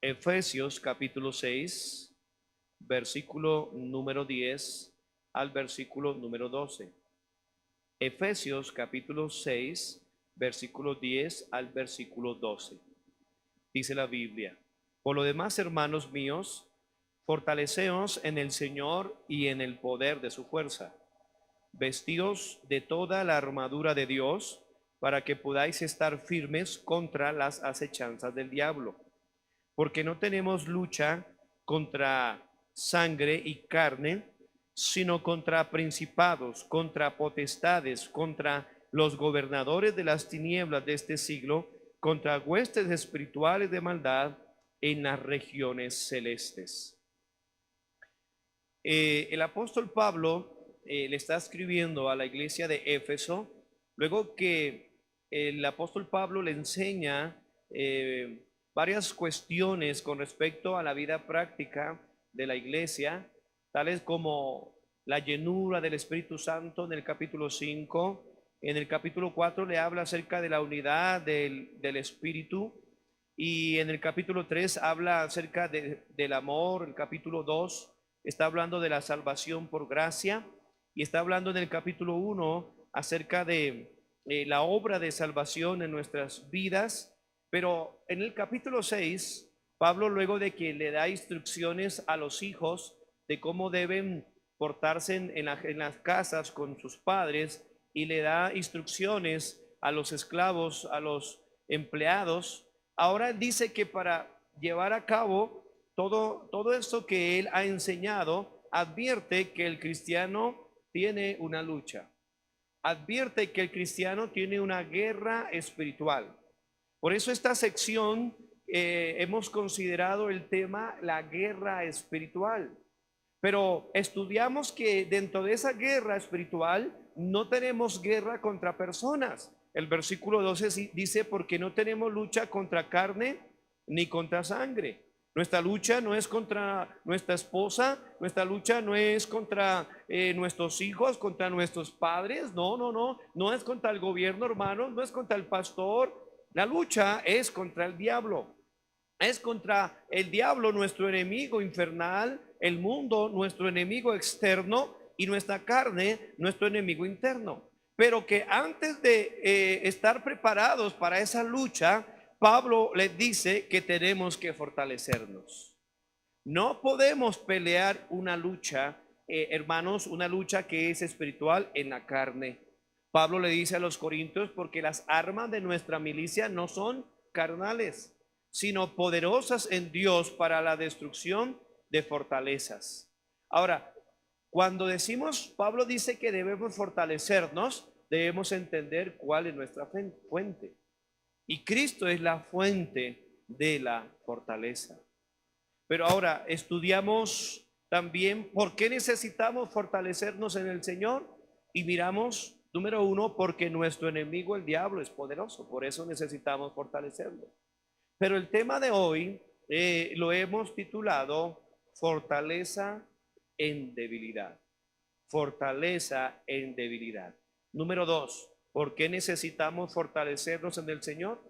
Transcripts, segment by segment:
Efesios capítulo 6, versículo número 10 al versículo número 12. Efesios capítulo 6, versículo 10 al versículo 12. Dice la Biblia: por lo demás, hermanos míos, fortaleceos en el Señor y en el poder de su fuerza, vestidos de toda la armadura de Dios, para que podáis estar firmes contra las acechanzas del diablo. Porque no tenemos lucha contra sangre y carne, sino contra principados, contra potestades, contra los gobernadores de las tinieblas de este siglo, contra huestes espirituales de maldad en las regiones celestes. El apóstol Pablo le está escribiendo a la iglesia de Éfeso, luego que el apóstol Pablo le enseña varias cuestiones con respecto a la vida práctica de la iglesia, tales como la llenura del Espíritu Santo en el capítulo 5. En el capítulo 4 le habla acerca de la unidad del Espíritu, y en el capítulo 3 habla acerca del amor. El capítulo 2 está hablando de la salvación por gracia, y está hablando en el capítulo 1 acerca de la obra de salvación en nuestras vidas. Pero en el capítulo 6, Pablo, luego de que le da instrucciones a los hijos de cómo deben portarse en las casas con sus padres, y le da instrucciones a los esclavos, a los empleados, ahora dice que para llevar a cabo todo esto que él ha enseñado, advierte que el cristiano tiene una lucha, advierte que el cristiano tiene una guerra espiritual. Por eso esta sección hemos considerado el tema la guerra espiritual. Pero estudiamos que dentro de esa guerra espiritual no tenemos guerra contra personas. El versículo 12 dice: porque no tenemos lucha contra carne ni contra sangre. Nuestra lucha no es contra nuestra esposa, nuestra lucha no es contra nuestros hijos, contra nuestros padres, no es contra el gobierno, hermanos, no es contra el pastor. La lucha es contra el diablo. Es contra el diablo, nuestro enemigo infernal, el mundo, nuestro enemigo externo, y nuestra carne, nuestro enemigo interno. Pero que antes de estar preparados para esa lucha, Pablo les dice que tenemos que fortalecernos. No podemos pelear una lucha, hermanos, una lucha que es espiritual en la carne. Pablo le dice a los corintios: porque las armas de nuestra milicia no son carnales, sino poderosas en Dios para la destrucción de fortalezas. Ahora, cuando decimos, Pablo dice que debemos fortalecernos, debemos entender cuál es nuestra fuente. Y Cristo es la fuente de la fortaleza. Pero ahora estudiamos también por qué necesitamos fortalecernos en el Señor, y miramos, número uno, porque nuestro enemigo, el diablo, es poderoso. Por eso necesitamos fortalecerlo. Pero el tema de hoy lo hemos titulado fortaleza en debilidad. Fortaleza en debilidad. Número dos, ¿por qué necesitamos fortalecernos en el Señor?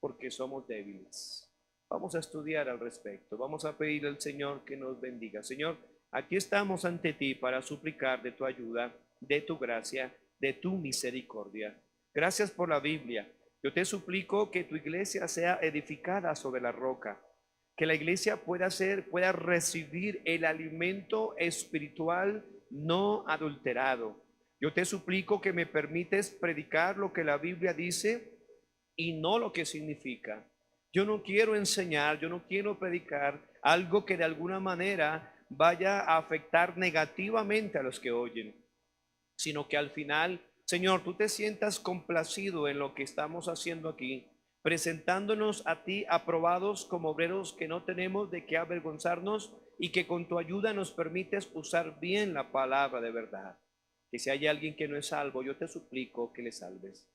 Porque somos débiles. Vamos a estudiar al respecto. Vamos a pedir al Señor que nos bendiga. Señor, aquí estamos ante ti para suplicar de tu ayuda, de tu gracia, de tu misericordia. Gracias por la Biblia. Yo te suplico que tu iglesia sea edificada sobre la roca, que la iglesia pueda recibir el alimento espiritual no adulterado. Yo te suplico que me permites predicar lo que la Biblia dice y no lo que significa. Yo no quiero enseñar, yo no quiero predicar algo que de alguna manera vaya a afectar negativamente a los que oyen, sino que al final, Señor, tú te sientas complacido en lo que estamos haciendo aquí, presentándonos a ti aprobados como obreros que no tenemos de qué avergonzarnos, y que con tu ayuda nos permites usar bien la palabra de verdad. Que si hay alguien que no es salvo, yo te suplico que le salves,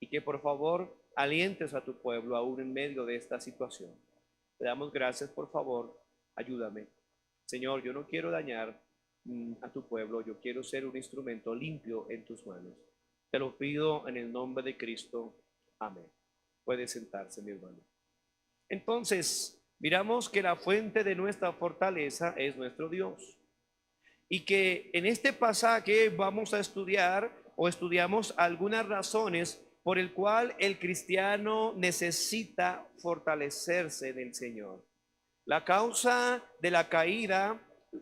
y que por favor alientes a tu pueblo aún en medio de esta situación. Te damos gracias, por favor, ayúdame. Señor, yo no quiero dañar a tu pueblo, yo quiero ser un instrumento limpio en tus manos. Te lo pido en el nombre de Cristo. Amén. Puede sentarse, mi hermano. Entonces, miramos que la fuente de nuestra fortaleza es nuestro Dios. Y que en este pasaje vamos a estudiar o estudiamos algunas razones por el cual el cristiano necesita fortalecerse en el Señor. La causa de la caída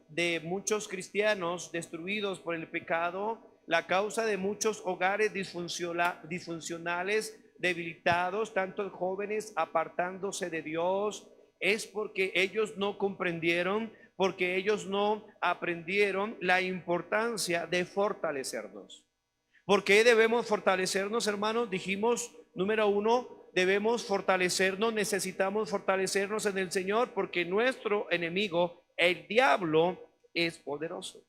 de muchos cristianos destruidos por el pecado, la causa de muchos hogares disfuncionales, debilitados, tantos jóvenes apartándose de Dios, es porque ellos no comprendieron, porque ellos no aprendieron la importancia de fortalecernos. ¿Por qué debemos fortalecernos, hermanos? Dijimos, número uno, debemos fortalecernos, necesitamos fortalecernos en el Señor, porque nuestro enemigo, el diablo, es poderoso.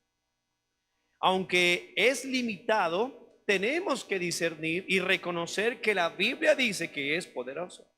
Aunque es limitado, tenemos que discernir y reconocer que la Biblia dice que es poderoso.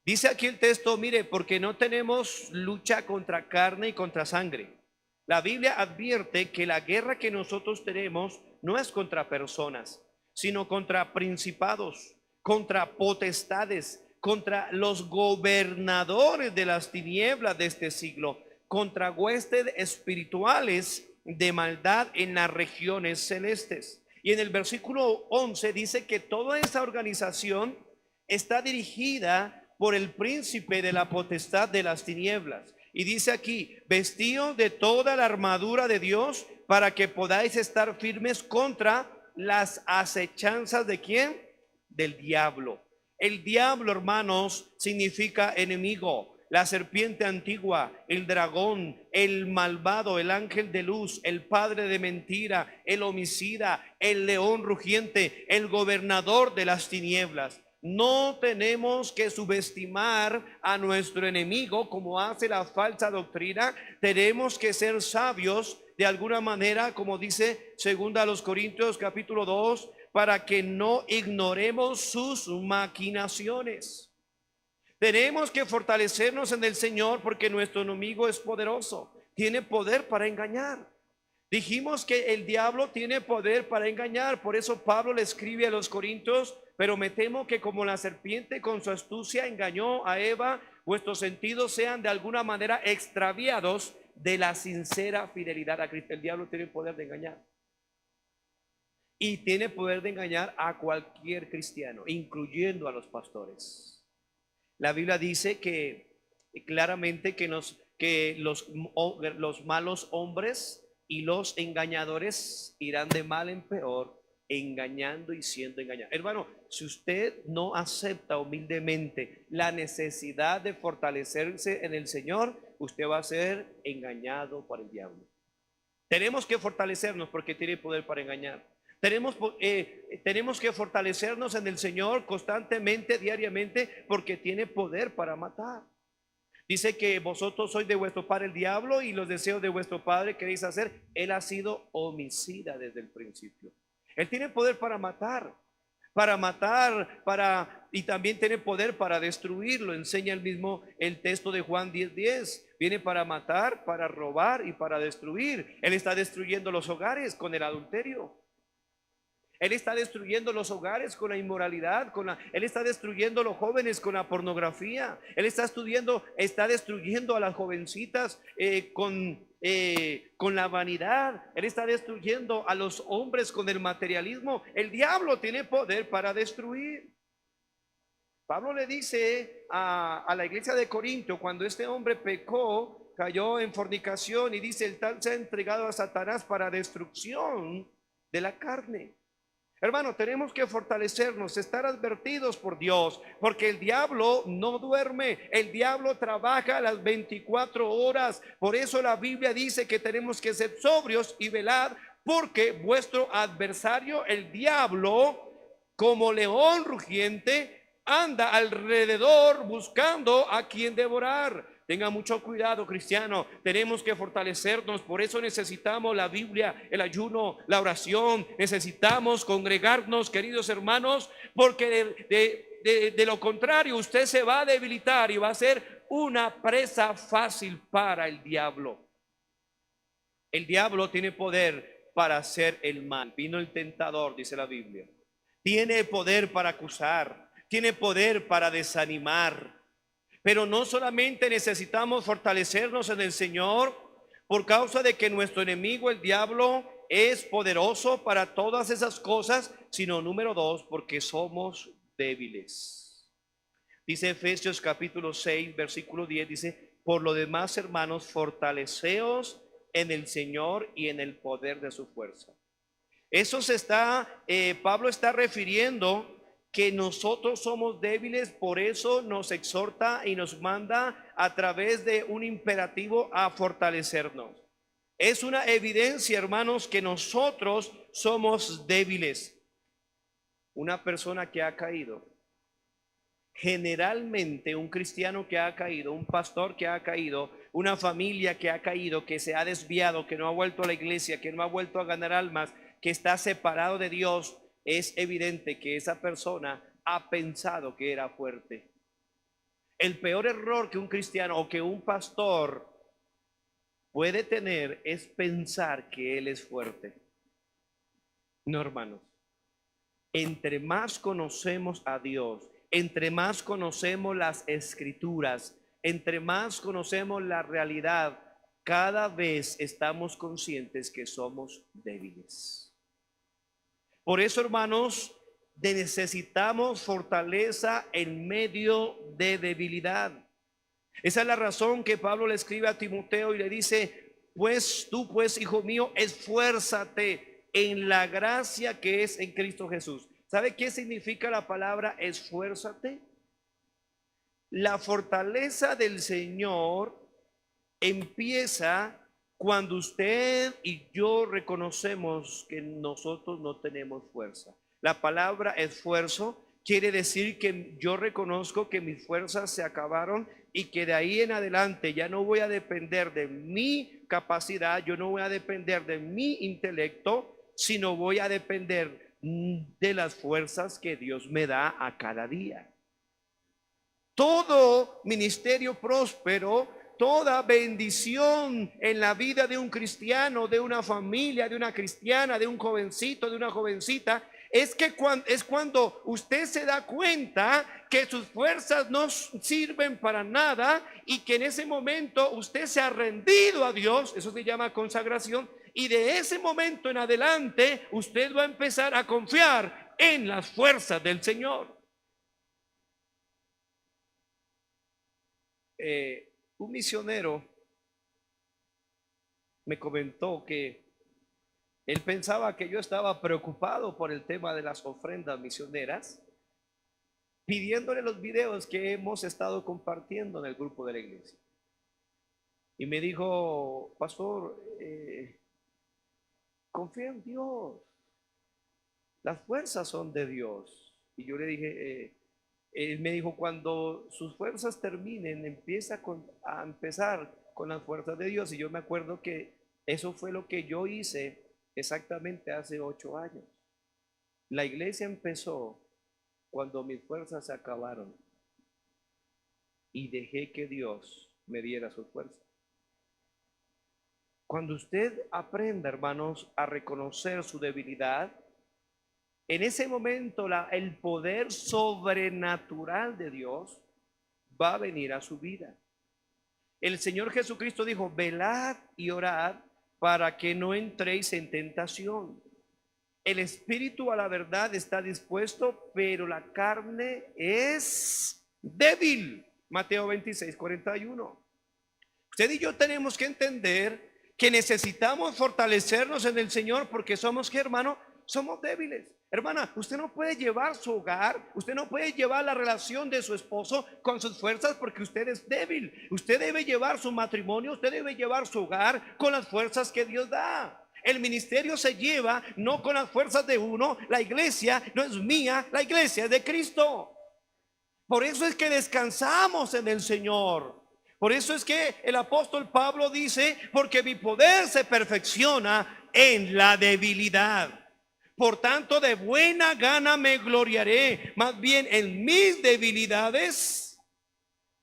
Dice aquí el texto, mire, porque no tenemos lucha contra carne y contra sangre. La Biblia advierte que la guerra que nosotros tenemos no es contra personas, sino contra principados, contra potestades, contra los gobernadores de las tinieblas de este siglo, contra huestes espirituales de maldad en las regiones celestes. Y en el versículo 11 dice que toda esa organización está dirigida por el príncipe de la potestad de las tinieblas. Y dice aquí, vestidos de toda la armadura de Dios para que podáis estar firmes contra las acechanzas de ¿quién? Del diablo. El diablo, hermanos, significa enemigo. La serpiente antigua, el dragón, el malvado, el ángel de luz, el padre de mentira, el homicida, el león rugiente, el gobernador de las tinieblas. No tenemos que subestimar a nuestro enemigo como hace la falsa doctrina. Tenemos que ser sabios de alguna manera, como dice 2 Corintios capítulo 2, para que no ignoremos sus maquinaciones. Tenemos que fortalecernos en el Señor porque nuestro enemigo es poderoso, tiene poder para engañar. Dijimos que el diablo tiene poder para engañar, por eso Pablo le escribe a los Corintios, pero me temo que como la serpiente con su astucia engañó a Eva, vuestros sentidos sean de alguna manera extraviados de la sincera fidelidad a Cristo. El diablo tiene poder de engañar. Y tiene poder de engañar a cualquier cristiano, incluyendo a los pastores. La Biblia dice que claramente que los malos hombres y los engañadores irán de mal en peor, engañando y siendo engañados. Hermano, si usted no acepta humildemente la necesidad de fortalecerse en el Señor, usted va a ser engañado por el diablo. Tenemos que fortalecernos porque tiene poder para engañar. Tenemos que fortalecernos en el Señor constantemente, diariamente, porque tiene poder para matar. Dice que vosotros sois de vuestro padre el diablo y los deseos de vuestro padre queréis hacer. Él ha sido homicida desde el principio. Él tiene poder para matar, y también tiene poder para destruir. Lo enseña el texto de Juan 10:10. Viene para matar, para robar y para destruir. Él está destruyendo los hogares con el adulterio. Él está destruyendo los hogares con la inmoralidad, Él está destruyendo a los jóvenes con la pornografía. Él está destruyendo a las jovencitas con la vanidad. Él está destruyendo a los hombres con el materialismo. El diablo tiene poder para destruir. Pablo le dice a la iglesia de Corinto, cuando este hombre pecó, cayó en fornicación, y dice: el tal se ha entregado a Satanás para destrucción de la carne. Hermano, tenemos que fortalecernos, estar advertidos por Dios, porque el diablo no duerme, el diablo trabaja las 24 horas. Por eso la Biblia dice que tenemos que ser sobrios y velar, porque vuestro adversario, el diablo, como león rugiente, anda alrededor buscando a quien devorar. Tenga mucho cuidado, cristiano. Tenemos que fortalecernos. Por eso necesitamos la Biblia, el ayuno, la oración. Necesitamos congregarnos, queridos hermanos, porque de lo contrario usted se va a debilitar y va a ser una presa fácil para el diablo. El diablo tiene poder para hacer el mal. Vino el tentador, dice la Biblia. Tiene poder para acusar, tiene poder para desanimar. Pero no solamente necesitamos fortalecernos en el Señor por causa de que nuestro enemigo, el diablo, es poderoso para todas esas cosas, sino número dos, porque somos débiles. Dice Efesios capítulo 6, versículo 10, dice: por lo demás, hermanos, fortaleceos en el Señor y en el poder de su fuerza. Eso Pablo está refiriendo que nosotros somos débiles, por eso nos exhorta y nos manda a través de un imperativo a fortalecernos. Es una evidencia, hermanos, que nosotros somos débiles. Una persona que ha caído, generalmente un cristiano que ha caído, un pastor que ha caído, una familia que ha caído, que se ha desviado, que no ha vuelto a la iglesia, que no ha vuelto a ganar almas, que está separado de Dios, es evidente que esa persona ha pensado que era fuerte. El peor error que un cristiano o que un pastor puede tener es pensar que él es fuerte. No, hermanos. Entre más conocemos a Dios, entre más conocemos las escrituras, entre más conocemos la realidad, cada vez estamos conscientes que somos débiles. Por eso, hermanos, necesitamos fortaleza en medio de debilidad. Esa es la razón que Pablo le escribe a Timoteo y le dice: pues tú, pues, hijo mío, esfuérzate en la gracia que es en Cristo Jesús. ¿Sabe qué significa la palabra esfuérzate? La fortaleza del Señor empieza cuando usted y yo reconocemos que nosotros no tenemos fuerza. La palabra esfuerzo quiere decir que yo reconozco que mis fuerzas se acabaron y que de ahí en adelante ya no voy a depender de mi capacidad, yo no voy a depender de mi intelecto, sino voy a depender de las fuerzas que Dios me da a cada día. Todo ministerio próspero, toda bendición en la vida de un cristiano, de una familia, de una cristiana, de un jovencito, de una jovencita, es cuando usted se da cuenta que sus fuerzas no sirven para nada y que en ese momento usted se ha rendido a Dios. Eso se llama consagración, y de ese momento en adelante usted va a empezar a confiar en las fuerzas del Señor. Un misionero me comentó que él pensaba que yo estaba preocupado por el tema de las ofrendas misioneras, pidiéndole los videos que hemos estado compartiendo en el grupo de la iglesia. Y me dijo: pastor, confía en Dios, las fuerzas son de Dios. Y yo le dije, él me dijo: cuando sus fuerzas terminen, a empezar con las fuerzas de Dios. Y yo me acuerdo que eso fue lo que yo hice exactamente hace 8 años. La iglesia empezó cuando mis fuerzas se acabaron y dejé que Dios me diera su fuerza. Cuando usted aprenda, hermanos, a reconocer su debilidad, en ese momento el poder sobrenatural de Dios va a venir a su vida. El Señor Jesucristo dijo: velad y orad para que no entréis en tentación. El espíritu a la verdad está dispuesto, pero la carne es débil. Mateo 26:41. Usted y yo tenemos que entender que necesitamos fortalecernos en el Señor, porque somos, ¿qué, hermano? Somos débiles. Hermana, usted no puede llevar su hogar, usted no puede llevar la relación de su esposo con sus fuerzas, porque usted es débil. Usted debe llevar su matrimonio, usted debe llevar su hogar con las fuerzas que Dios da. El ministerio se lleva no con las fuerzas de uno. La iglesia no es mía, la iglesia es de Cristo. Por eso es que descansamos en el Señor. Por eso es que el apóstol Pablo dice: porque mi poder se perfecciona en la debilidad. Por tanto, de buena gana me gloriaré más bien en mis debilidades,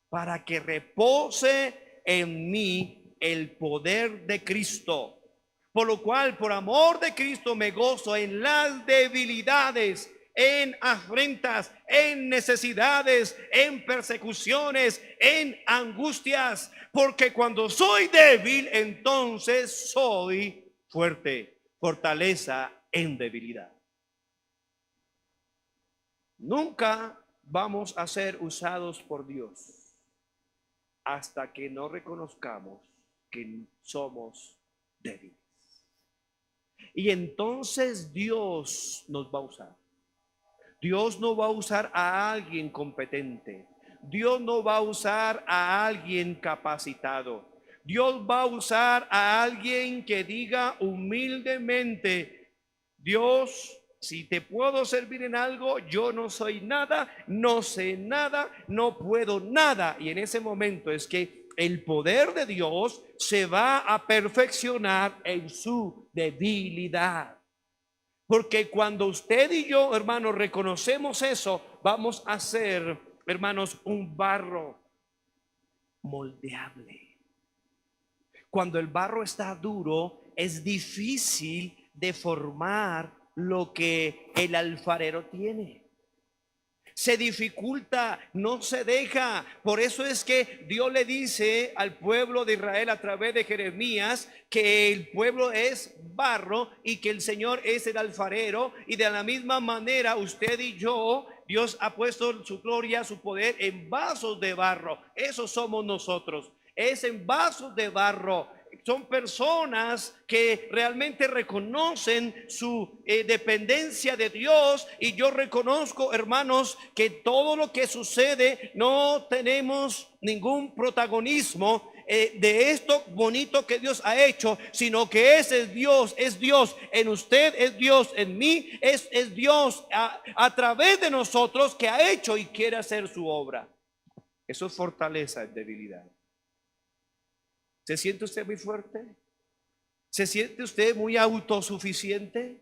para que repose en mí el poder de Cristo. Por lo cual, por amor de Cristo, me gozo en las debilidades, en afrentas, en necesidades, en persecuciones, en angustias, porque cuando soy débil, entonces soy fuerte. Fortaleza en debilidad. Nunca vamos a ser usados por Dios hasta que no reconozcamos que somos débiles. Y entonces Dios nos va a usar. Dios no va a usar a alguien competente. Dios no va a usar a alguien capacitado. Dios va a usar a alguien que diga humildemente: Dios, si te puedo servir en algo, yo no soy nada, no sé nada, no puedo nada. Y en ese momento es que el poder de Dios se va a perfeccionar en su debilidad. Porque cuando usted y yo, hermanos, reconocemos eso, vamos a ser, hermanos, un barro moldeable. Cuando el barro está duro, es difícil deformar lo que el alfarero tiene. Se dificulta, no se deja. Por eso es que Dios le dice al pueblo de Israel a través de Jeremías que el pueblo es barro y que el Señor es el alfarero. Y de la misma manera usted y yo, Dios ha puesto su gloria, su poder en vasos de barro. Eso somos nosotros. Es en vasos de barro. Son personas que realmente reconocen su dependencia de Dios. Y yo reconozco, hermanos, que todo lo que sucede no tenemos ningún protagonismo de esto bonito que Dios ha hecho, sino que ese es Dios en usted, es Dios en mí, es Dios a través de nosotros que ha hecho y quiere hacer su obra. Eso es fortaleza en debilidad. ¿Se siente usted muy fuerte? ¿Se siente usted muy autosuficiente?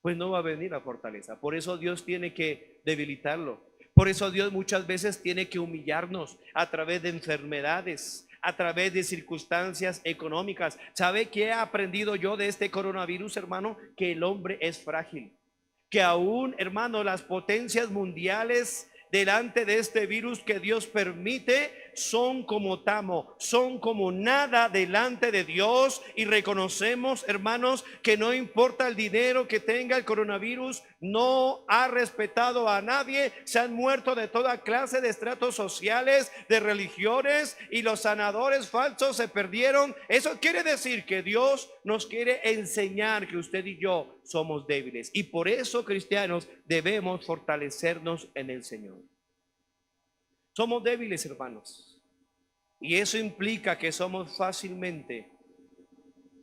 Pues no va a venir la fortaleza. Por eso Dios tiene que debilitarlo. Por eso Dios muchas veces tiene que humillarnos a través de enfermedades, a través de circunstancias económicas. ¿Sabe qué he aprendido yo de este coronavirus, hermano? Que el hombre es frágil. Que aún, hermano, las potencias mundiales delante de este virus que Dios permite son como tamo, son como nada delante de Dios. Y reconocemos, hermanos, que no importa el dinero que tenga el coronavirus, no ha respetado a nadie. Se han muerto de toda clase de estratos sociales, de religiones, y los sanadores falsos se perdieron. Eso quiere decir que Dios nos quiere enseñar que usted y yo somos débiles, y por eso, cristianos, debemos fortalecernos en el Señor. Somos débiles, hermanos, y eso implica que somos fácilmente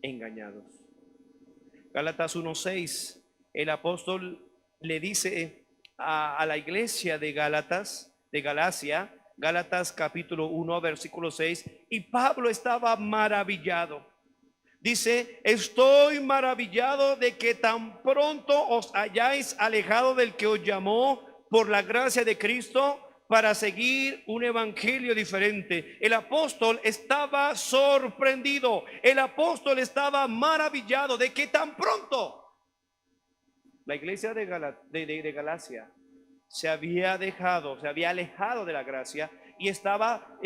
engañados. Gálatas 1:6, el apóstol le dice a la iglesia de Gálatas, de Galacia, Gálatas capítulo 1 versículo 6, y Pablo estaba maravillado. Dice: estoy maravillado de que tan pronto os hayáis alejado del que os llamó por la gracia de Cristo para seguir un evangelio diferente. El apóstol estaba sorprendido, el apóstol estaba maravillado de que tan pronto la iglesia de Galacia se había alejado de la gracia y estaba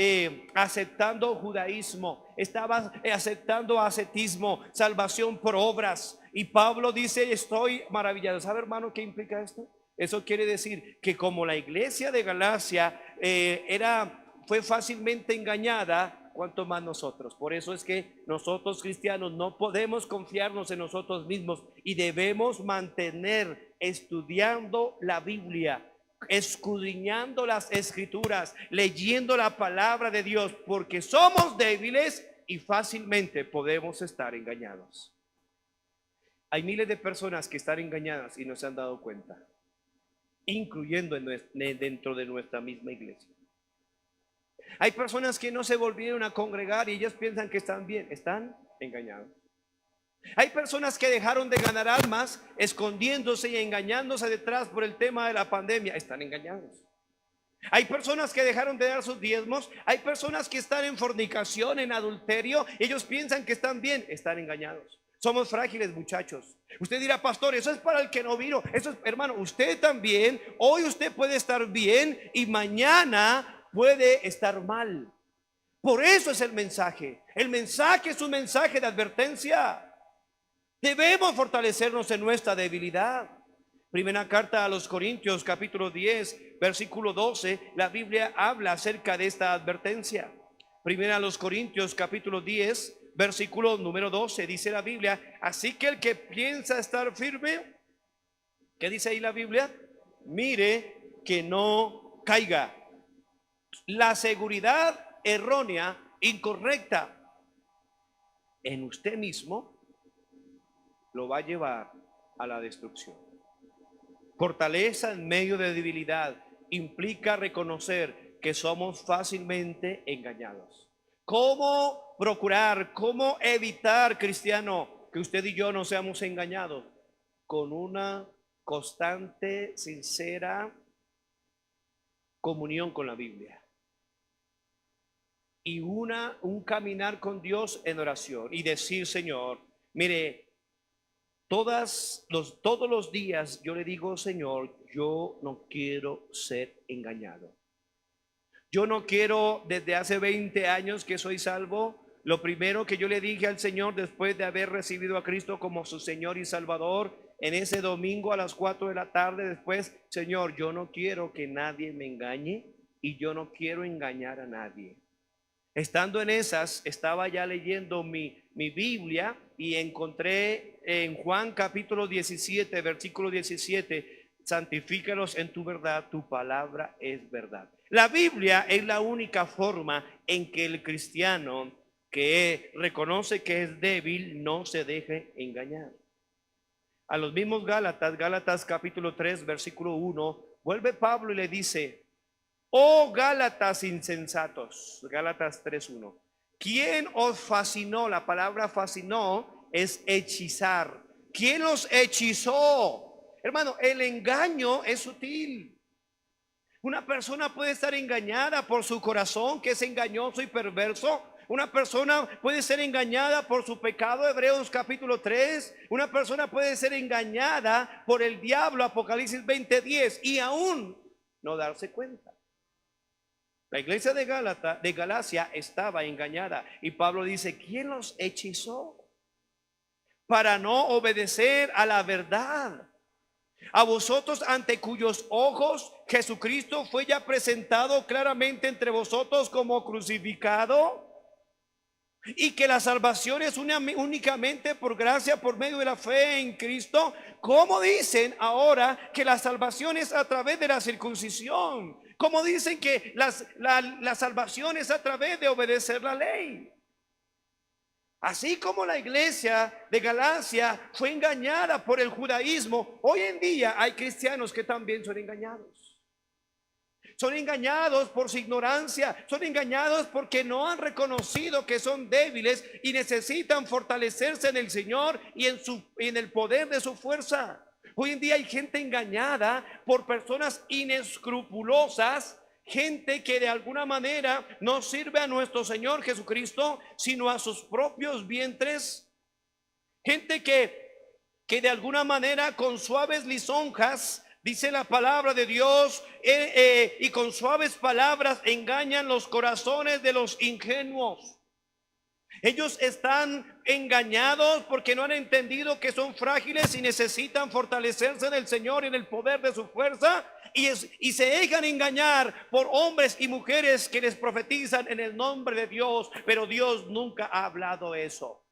aceptando judaísmo, estaba aceptando ascetismo, salvación por obras. Y Pablo dice: estoy maravillado. ¿Sabe, hermano, qué implica esto? Eso quiere decir que como la iglesia de Galacia fue fácilmente engañada, cuanto más nosotros. Por eso es que nosotros, cristianos, no podemos confiarnos en nosotros mismos y debemos mantener estudiando la Biblia, escudriñando las escrituras, leyendo la palabra de Dios, porque somos débiles y fácilmente podemos estar engañados. Hay miles de personas que están engañadas y no se han dado cuenta, incluyendo dentro de nuestra misma iglesia. Hay personas que no se volvieron a congregar y ellas piensan que están bien, están engañados. Hay personas que dejaron de ganar almas escondiéndose y engañándose detrás por el tema de la pandemia, están engañados. Hay personas que dejaron de dar sus diezmos, hay personas que están en fornicación, en adulterio, ellos piensan que están bien, están engañados. Somos frágiles, muchachos. Usted dirá, pastor, eso es para el que no vino. Eso es, hermano, usted también. Hoy usted puede estar bien y mañana puede estar mal. Por eso es el mensaje. El mensaje es un mensaje de advertencia. Debemos fortalecernos en nuestra debilidad. Primera carta a los Corintios, capítulo 10, versículo 12, la Biblia habla acerca de esta advertencia. Primera a los Corintios, capítulo 10, versículo número 12, dice la Biblia, así que el que piensa estar firme, ¿qué dice ahí la Biblia? Mire que no caiga. La seguridad errónea, incorrecta en usted mismo, lo va a llevar a la destrucción. Fortaleza en medio de debilidad implica reconocer que somos fácilmente engañados. ¿Cómo procurar, cómo evitar, cristiano, que usted y yo no seamos engañados? Con una constante, sincera comunión con la Biblia. Y un caminar con Dios en oración y decir, Señor, mire, todos los días yo le digo, Señor, yo no quiero ser engañado. Yo no quiero, desde hace 20 años que soy salvo, lo primero que yo le dije al Señor después de haber recibido a Cristo como su Señor y Salvador, en ese domingo a las 4 de la tarde después, Señor, yo no quiero que nadie me engañe y yo no quiero engañar a nadie. Estando en esas, estaba ya leyendo mi Biblia y encontré en Juan capítulo 17, versículo 17, santifícalos en tu verdad, tu palabra es verdad. La Biblia es la única forma en que el cristiano que reconoce que es débil no se deje engañar. A los mismos Gálatas capítulo 3, versículo 1, vuelve Pablo y le dice, oh Gálatas insensatos, Gálatas 3:1. ¿Quién os fascinó? La palabra fascinó es hechizar. ¿Quién los hechizó? Hermano, el engaño es sutil. Una persona puede estar engañada por su corazón, que es engañoso y perverso. Una persona puede ser engañada por su pecado, Hebreos capítulo 3. Una persona puede ser engañada por el diablo, Apocalipsis 20:10, y aún no darse cuenta. La iglesia de Galacia estaba engañada y Pablo dice, ¿quién los hechizó para no obedecer a la verdad? A vosotros ante cuyos ojos Jesucristo fue ya presentado claramente entre vosotros como crucificado, y que la salvación es únicamente por gracia, por medio de la fe en Cristo. ¿Cómo dicen ahora que la salvación es a través de la circuncisión? ¿Cómo dicen que la salvación es a través de obedecer la ley? Así como la iglesia de Galacia fue engañada por el judaísmo, hoy en día hay cristianos que también son engañados. Son engañados por su ignorancia, son engañados porque no han reconocido que son débiles y necesitan fortalecerse en el Señor y en el poder de su fuerza. Hoy en día hay gente engañada por personas inescrupulosas, gente que de alguna manera no sirve a nuestro Señor Jesucristo, sino a sus propios vientres. Gente que de alguna manera con suaves lisonjas, dice la palabra de Dios, y con suaves palabras engañan los corazones de los ingenuos. Ellos están engañados porque no han entendido que son frágiles y necesitan fortalecerse en el Señor y en el poder de su fuerza, y se dejan engañar por hombres y mujeres que les profetizan en el nombre de Dios, pero Dios nunca ha hablado eso.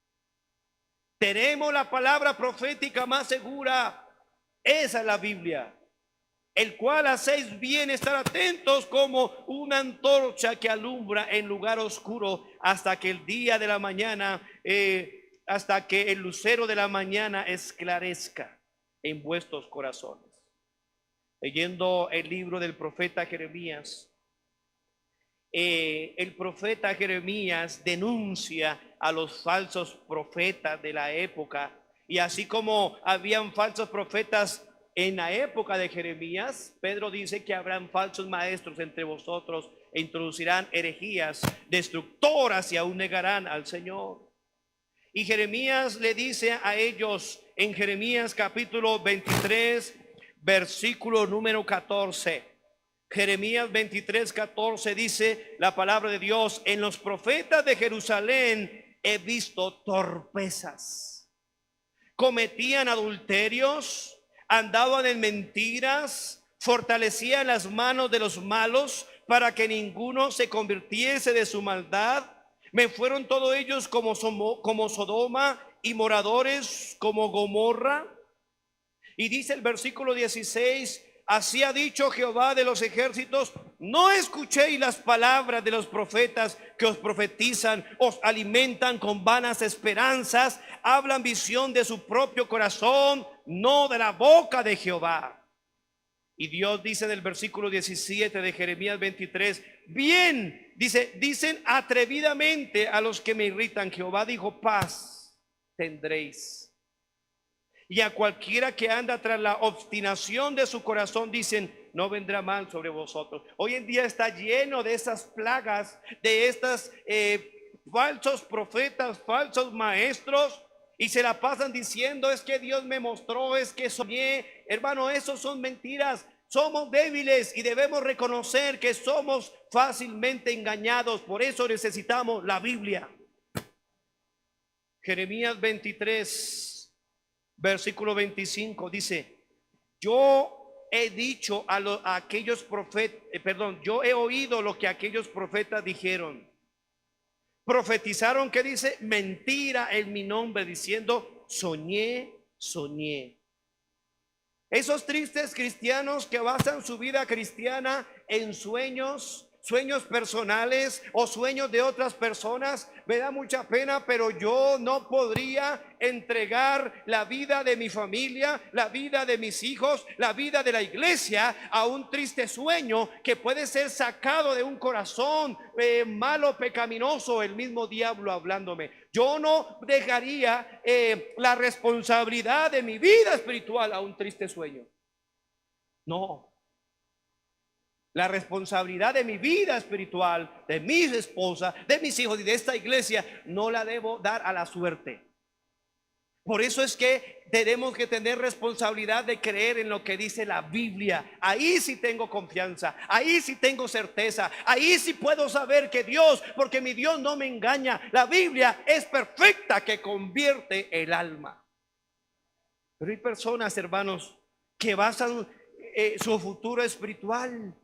Tenemos la palabra profética más segura, esa es la Biblia, el cual hacéis bien estar atentos como una antorcha que alumbra en lugar oscuro hasta que el día de la mañana, hasta que el lucero de la mañana esclarezca en vuestros corazones. Leyendo el libro del profeta Jeremías, el profeta Jeremías denuncia a los falsos profetas de la época, y así como habían falsos profetas en la época de Jeremías, Pedro dice que habrán falsos maestros entre vosotros e introducirán herejías destructoras y aún negarán al Señor. Y Jeremías le dice a ellos en Jeremías capítulo 23, versículo número 14. Jeremías 23, 14 dice la palabra de Dios: en los profetas de Jerusalén he visto torpezas. Cometían adulterios, andaban en mentiras, fortalecían las manos de los malos para que ninguno se convirtiese de su maldad. Me fueron todos ellos como Sodoma, y moradores como Gomorra. Y dice el versículo 16: así ha dicho Jehová de los ejércitos: no escuchéis las palabras de los profetas que os profetizan, os alimentan con vanas esperanzas, hablan visión de su propio corazón, no de la boca de Jehová. Y Dios dice en el versículo 17 de Jeremías 23: bien, dicen atrevidamente a los que me irritan, Jehová dijo, paz tendréis. Y a cualquiera que anda tras la obstinación de su corazón dicen, no vendrá mal sobre vosotros. Hoy en día está lleno de esas plagas, de estas falsos profetas, falsos maestros, y se la pasan diciendo, es que Dios me mostró, es que soñé. Hermano, esos son mentiras. Somos débiles y debemos reconocer que somos fácilmente engañados. Por eso necesitamos la Biblia. Jeremías 23, versículo 25 dice: yo he dicho a aquellos profetas, yo he oído lo que aquellos profetas dijeron. Profetizaron, que dice, mentira en mi nombre, diciendo, soñé. Esos tristes cristianos que basan su vida cristiana en sueños personales o sueños de otras personas, me da mucha pena, pero yo no podría entregar la vida de mi familia, la vida de mis hijos, la vida de la iglesia a un triste sueño que puede ser sacado de un corazón malo, pecaminoso, el mismo diablo hablándome. Yo no dejaría la responsabilidad de mi vida espiritual a un triste sueño. No. La responsabilidad de mi vida espiritual, de mi esposa, de mis hijos y de esta iglesia, no la debo dar a la suerte. Por eso es que tenemos que tener responsabilidad de creer en lo que dice la Biblia. Ahí sí tengo confianza, ahí sí tengo certeza, ahí sí puedo saber que Dios, porque mi Dios no me engaña. La Biblia es perfecta, que convierte el alma. Pero hay personas, hermanos, que basan su futuro espiritual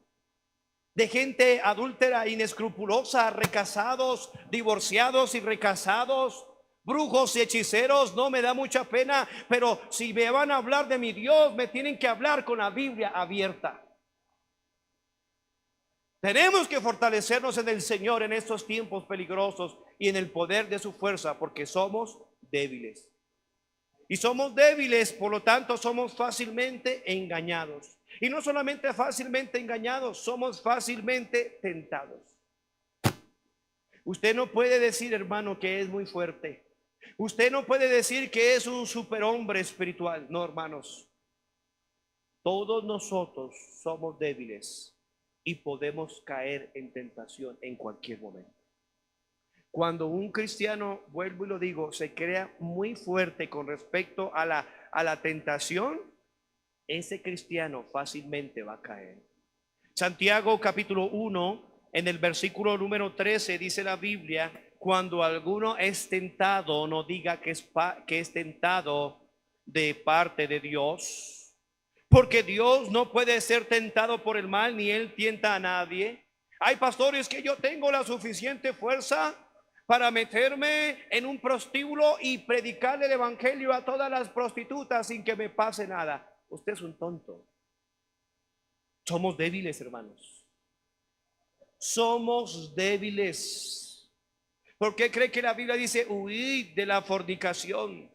de gente adúltera, inescrupulosa, recasados, divorciados y recasados, brujos y hechiceros. No me da mucha pena, pero si me van a hablar de mi Dios, me tienen que hablar con la Biblia abierta. Tenemos que fortalecernos en el Señor en estos tiempos peligrosos y en el poder de su fuerza, porque somos débiles. Y somos débiles, por lo tanto somos fácilmente engañados. Y no solamente fácilmente engañados, somos fácilmente tentados. Usted no puede decir, hermano, que es muy fuerte. Usted no puede decir que es un superhombre espiritual. No, hermanos. Todos nosotros somos débiles y podemos caer en tentación en cualquier momento. Cuando un cristiano, vuelvo y lo digo, se crea muy fuerte con respecto a la tentación, ese cristiano fácilmente va a caer. Santiago capítulo 1, en el versículo número 13 dice la Biblia: cuando alguno es tentado, no diga que es tentado de parte de Dios, porque Dios no puede ser tentado por el mal, ni él tienta a nadie. Hay pastores que yo tengo la suficiente fuerza para meterme en un prostíbulo y predicarle el evangelio a todas las prostitutas sin que me pase nada. Usted es un tonto. Somos débiles, hermanos. Somos débiles. ¿Por qué cree que la Biblia dice huid de la fornicación?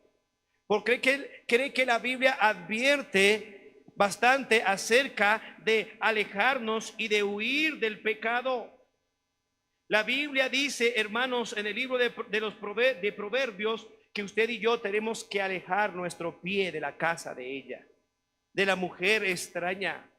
¿Por qué cree que la Biblia advierte bastante acerca de alejarnos y de huir del pecado? La Biblia dice, hermanos, en el libro de los Proverbios, que usted y yo tenemos que alejar nuestro pie de la casa de ella, de la mujer extraña.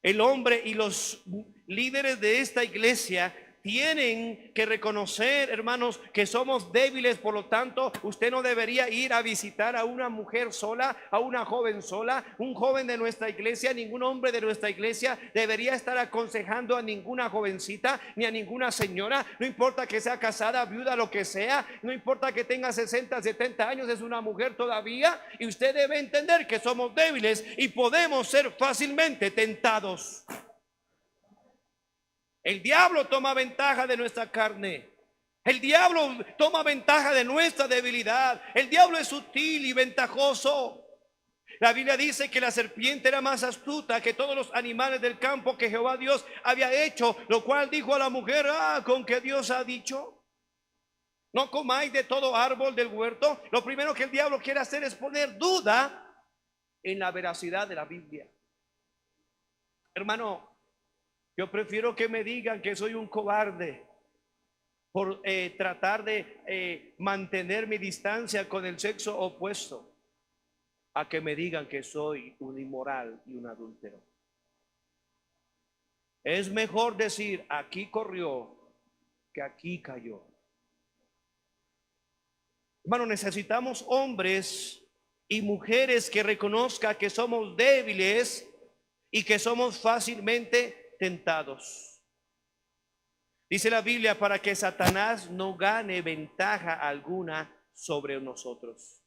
El hombre y los líderes de esta iglesia tienen que reconocer, hermanos, que somos débiles. Por lo tanto, usted no debería ir a visitar a una mujer sola, a una joven sola, un joven de nuestra iglesia. Ningún hombre de nuestra iglesia debería estar aconsejando a ninguna jovencita ni a ninguna señora. No importa que sea casada, viuda, lo que sea. No importa que tenga 60, 70 años, es una mujer todavía. Y usted debe entender que somos débiles y podemos ser fácilmente tentados. El diablo toma ventaja de nuestra carne. El diablo toma ventaja de nuestra debilidad. El diablo es sutil y ventajoso. La Biblia dice que la serpiente era más astuta que todos los animales del campo que Jehová Dios había hecho, lo cual dijo a la mujer: con que Dios ha dicho, no comáis de todo árbol del huerto. Lo primero que el diablo quiere hacer es poner duda en la veracidad de la Biblia. Hermano, yo prefiero que me digan que soy un cobarde por tratar de mantener mi distancia con el sexo opuesto, a que me digan que soy un inmoral y un adúltero. Es mejor decir aquí corrió que aquí cayó. Hermano, necesitamos hombres y mujeres que reconozcan que somos débiles y que somos fácilmente tentados. Dice la Biblia, para que Satanás no gane ventaja alguna sobre nosotros,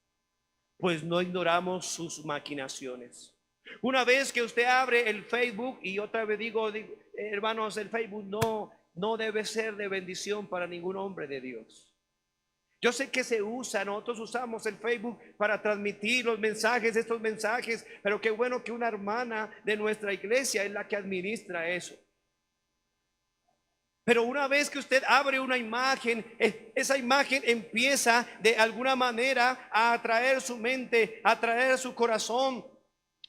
pues no ignoramos sus maquinaciones. Una vez que usted abre el Facebook, y otra vez digo, hermanos, el Facebook no debe ser de bendición para ningún hombre de Dios. Yo sé que se usa, nosotros usamos el Facebook para transmitir los mensajes, estos mensajes, pero qué bueno que una hermana de nuestra iglesia es la que administra eso. Pero una vez que usted abre una imagen, esa imagen empieza de alguna manera a atraer su mente, a atraer su corazón,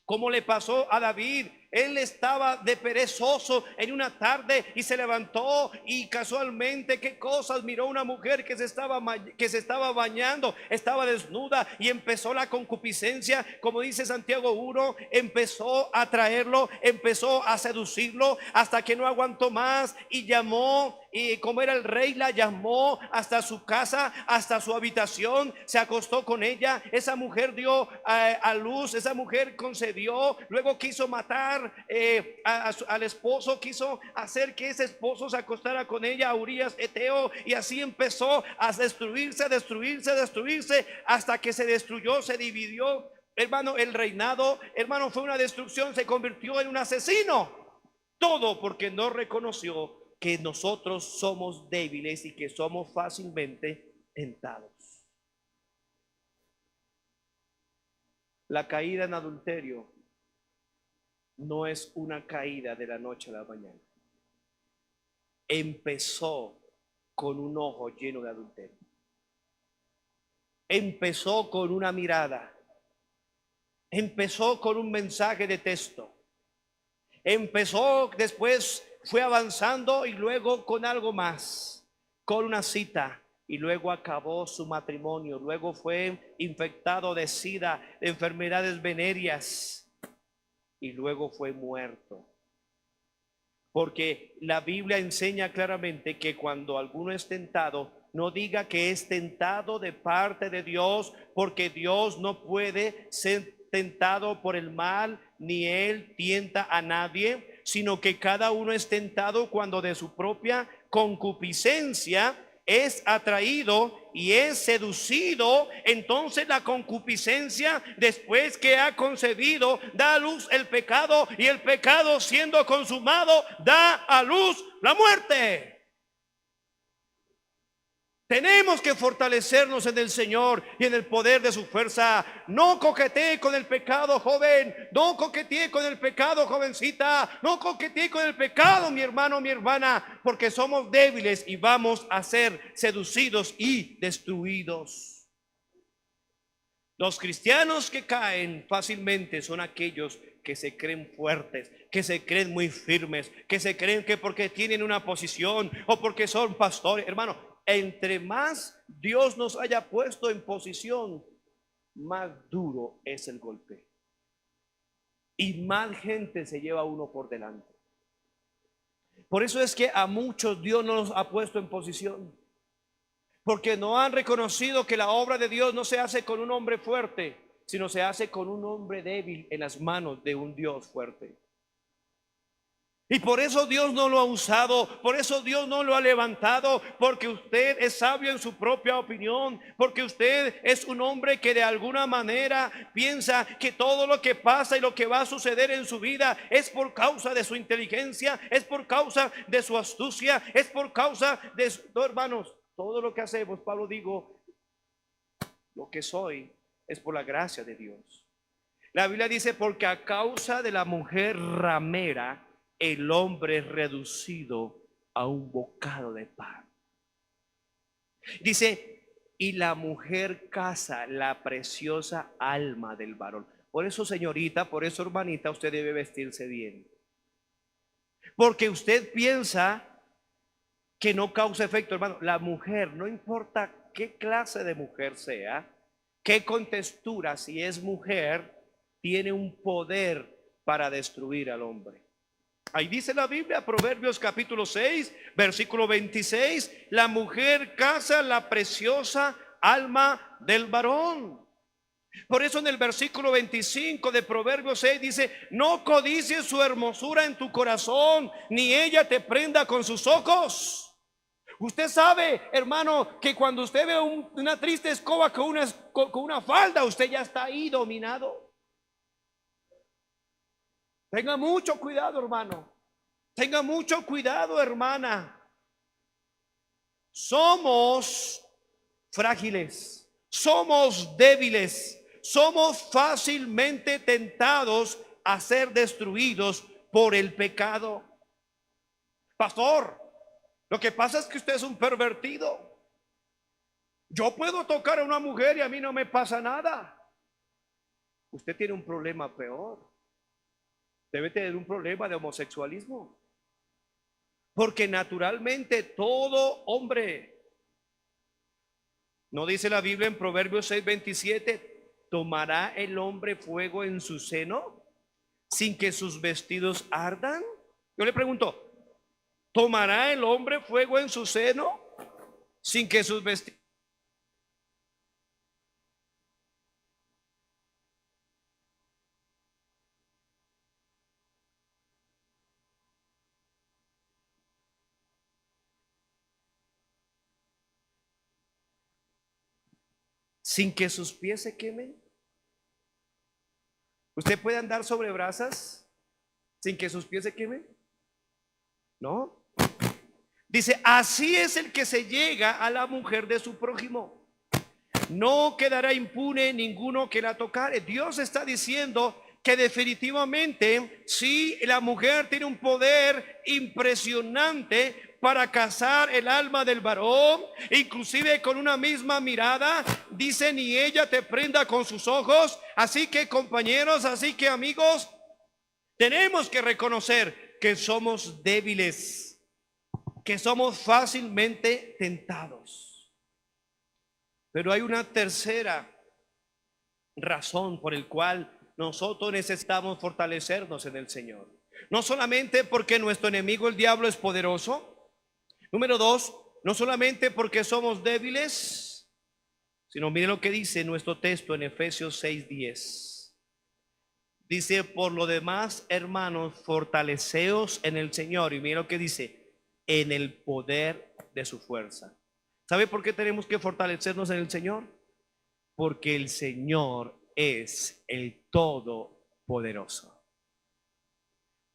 como le pasó a David. Él estaba de perezoso en una tarde y se levantó y casualmente, ¿qué cosas? Miró una mujer que se estaba bañando, estaba desnuda, y empezó la concupiscencia, como dice Santiago 1, empezó a atraerlo, empezó a seducirlo hasta que no aguantó más y llamó, y como era el rey, la llamó hasta su casa, hasta su habitación, se acostó con ella. Esa mujer dio a luz, esa mujer concebió, luego quiso matar al esposo, quiso hacer que ese esposo se acostara con ella, a Urías Eteo, y así empezó a destruirse, hasta que se destruyó, se dividió, hermano, el reinado. Hermano, fue una destrucción, se convirtió en un asesino. Todo porque no reconoció que nosotros somos débiles y que somos fácilmente tentados. La caída en adulterio no es una caída de la noche a la mañana. Empezó con un ojo lleno de adulterio. Empezó con una mirada. Empezó con un mensaje de texto. Empezó, después fue avanzando, y luego con algo más, con una cita, y luego acabó su matrimonio. Luego fue infectado de sida, de enfermedades venéreas, y luego fue muerto. Porque la Biblia enseña claramente que cuando alguno es tentado, no diga que es tentado de parte de Dios, porque Dios no puede ser tentado por el mal, ni él tienta a nadie, sino que cada uno es tentado cuando de su propia concupiscencia es atraído y es seducido. Entonces la concupiscencia, después que ha concebido, da a luz el pecado, y el pecado, siendo consumado, da a luz la muerte. Tenemos que fortalecernos en el Señor y en el poder de su fuerza. No coquetee con el pecado, joven. No coquetee con el pecado, jovencita. No coquetee con el pecado, mi hermano, mi hermana, porque somos débiles y vamos a ser seducidos y destruidos. Los cristianos que caen fácilmente son aquellos que se creen fuertes, que se creen muy firmes, que se creen que porque tienen una posición o porque son pastores. Hermano, entre más Dios nos haya puesto en posición, más duro es el golpe y más gente se lleva uno por delante. Por eso es que a muchos Dios no los ha puesto en posición, porque no han reconocido que la obra de Dios no se hace con un hombre fuerte, sino se hace con un hombre débil en las manos de un Dios fuerte. Y por eso Dios no lo ha usado, por eso Dios no lo ha levantado, porque usted es sabio en su propia opinión, porque usted es un hombre que de alguna manera piensa que todo lo que pasa y lo que va a suceder en su vida es por causa de su inteligencia, es por causa de su astucia, es por causa de su... No, hermanos, todo lo que hacemos, Pablo dijo, lo que soy es por la gracia de Dios. La Biblia dice, porque a causa de la mujer ramera, el hombre es reducido a un bocado de pan. Dice, y la mujer caza la preciosa alma del varón. Por eso, señorita, por eso, hermanita, usted debe vestirse bien. Porque usted piensa que no causa efecto, hermano. La mujer, no importa qué clase de mujer sea, qué contextura, si es mujer, tiene un poder para destruir al hombre. Ahí dice la Biblia, Proverbios capítulo 6, versículo 26, la mujer caza la preciosa alma del varón. Por eso en el versículo 25 de Proverbios 6 dice, no codicies su hermosura en tu corazón, ni ella te prenda con sus ojos. Usted sabe, hermano, que cuando usted ve una triste escoba con una falda, usted ya está ahí dominado. Tenga mucho cuidado, hermano. Tenga mucho cuidado, hermana. Somos frágiles, somos débiles, somos fácilmente tentados a ser destruidos por el pecado. Pastor, lo que pasa es que usted es un pervertido. Yo puedo tocar a una mujer y a mí no me pasa nada. Usted tiene un problema peor. Debe tener un problema de homosexualismo. Porque naturalmente todo hombre, ¿no dice la Biblia en Proverbios 6:27? ¿Tomará el hombre fuego en su seno sin que sus vestidos ardan? Yo le pregunto, ¿tomará el hombre fuego en su seno sin que sus vestidos... sin que sus pies se quemen? ¿Usted puede andar sobre brasas sin que sus pies se quemen? No. Dice, así es el que se llega a la mujer de su prójimo. No quedará impune ninguno que la tocare. Dios está diciendo que definitivamente sí, la mujer tiene un poder impresionante para cazar el alma del varón, inclusive con una misma mirada. Dice, ni ella te prenda con sus ojos. Así que, compañeros, así que, amigos, tenemos que reconocer que somos débiles, que somos fácilmente tentados. Pero hay una tercera razón por el cual nosotros necesitamos fortalecernos en el Señor. No solamente porque nuestro enemigo el diablo es poderoso. Número dos, no solamente porque somos débiles, sino mire lo que dice nuestro texto en Efesios 6:10. Dice, por lo demás, hermanos, fortaleceos en el Señor. Y mire lo que dice, en el poder de su fuerza. ¿Sabe por qué tenemos que fortalecernos en el Señor? Porque el Señor es el Todopoderoso.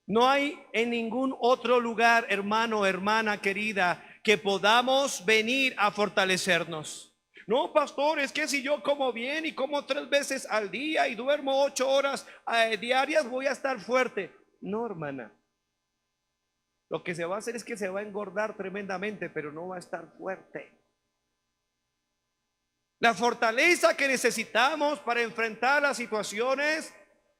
No hay en ningún otro lugar, hermano, hermana querida, que podamos venir a fortalecernos. No, pastor, es que si yo como bien y como 3 veces al día y duermo 8 horas diarias, voy a estar fuerte. No, hermana. Lo que se va a hacer es que se va a engordar tremendamente, pero no va a estar fuerte. La fortaleza que necesitamos para enfrentar las situaciones,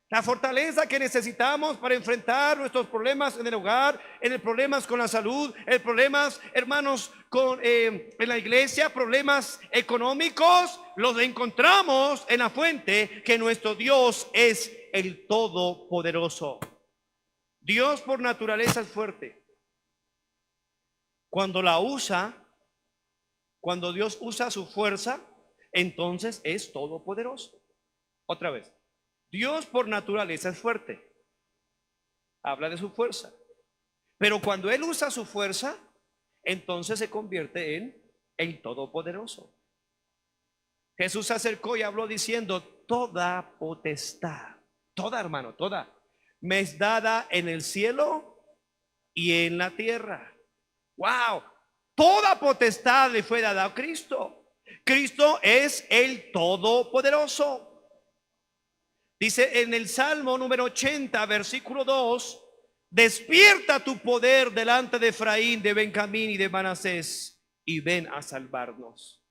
la fortaleza que necesitamos para enfrentar nuestros problemas en el hogar, en el problemas con la salud, en problemas, hermanos, en la iglesia, problemas económicos, los encontramos en la fuente que nuestro Dios es el Todopoderoso. Dios por naturaleza es fuerte. Cuando la usa, cuando Dios usa su fuerza, entonces es todopoderoso. Otra vez, Dios por naturaleza es fuerte, habla de su fuerza. Pero cuando Él usa su fuerza, entonces se convierte en el todopoderoso. Jesús se acercó y habló diciendo: toda potestad, toda, hermano, toda, me es dada en el cielo y en la tierra. Wow, toda potestad le fue dada a Cristo. Cristo es el todopoderoso. Dice en el Salmo número 80, versículo 2: despierta tu poder delante de Efraín, de Benjamín y de Manasés, y ven a salvarnos.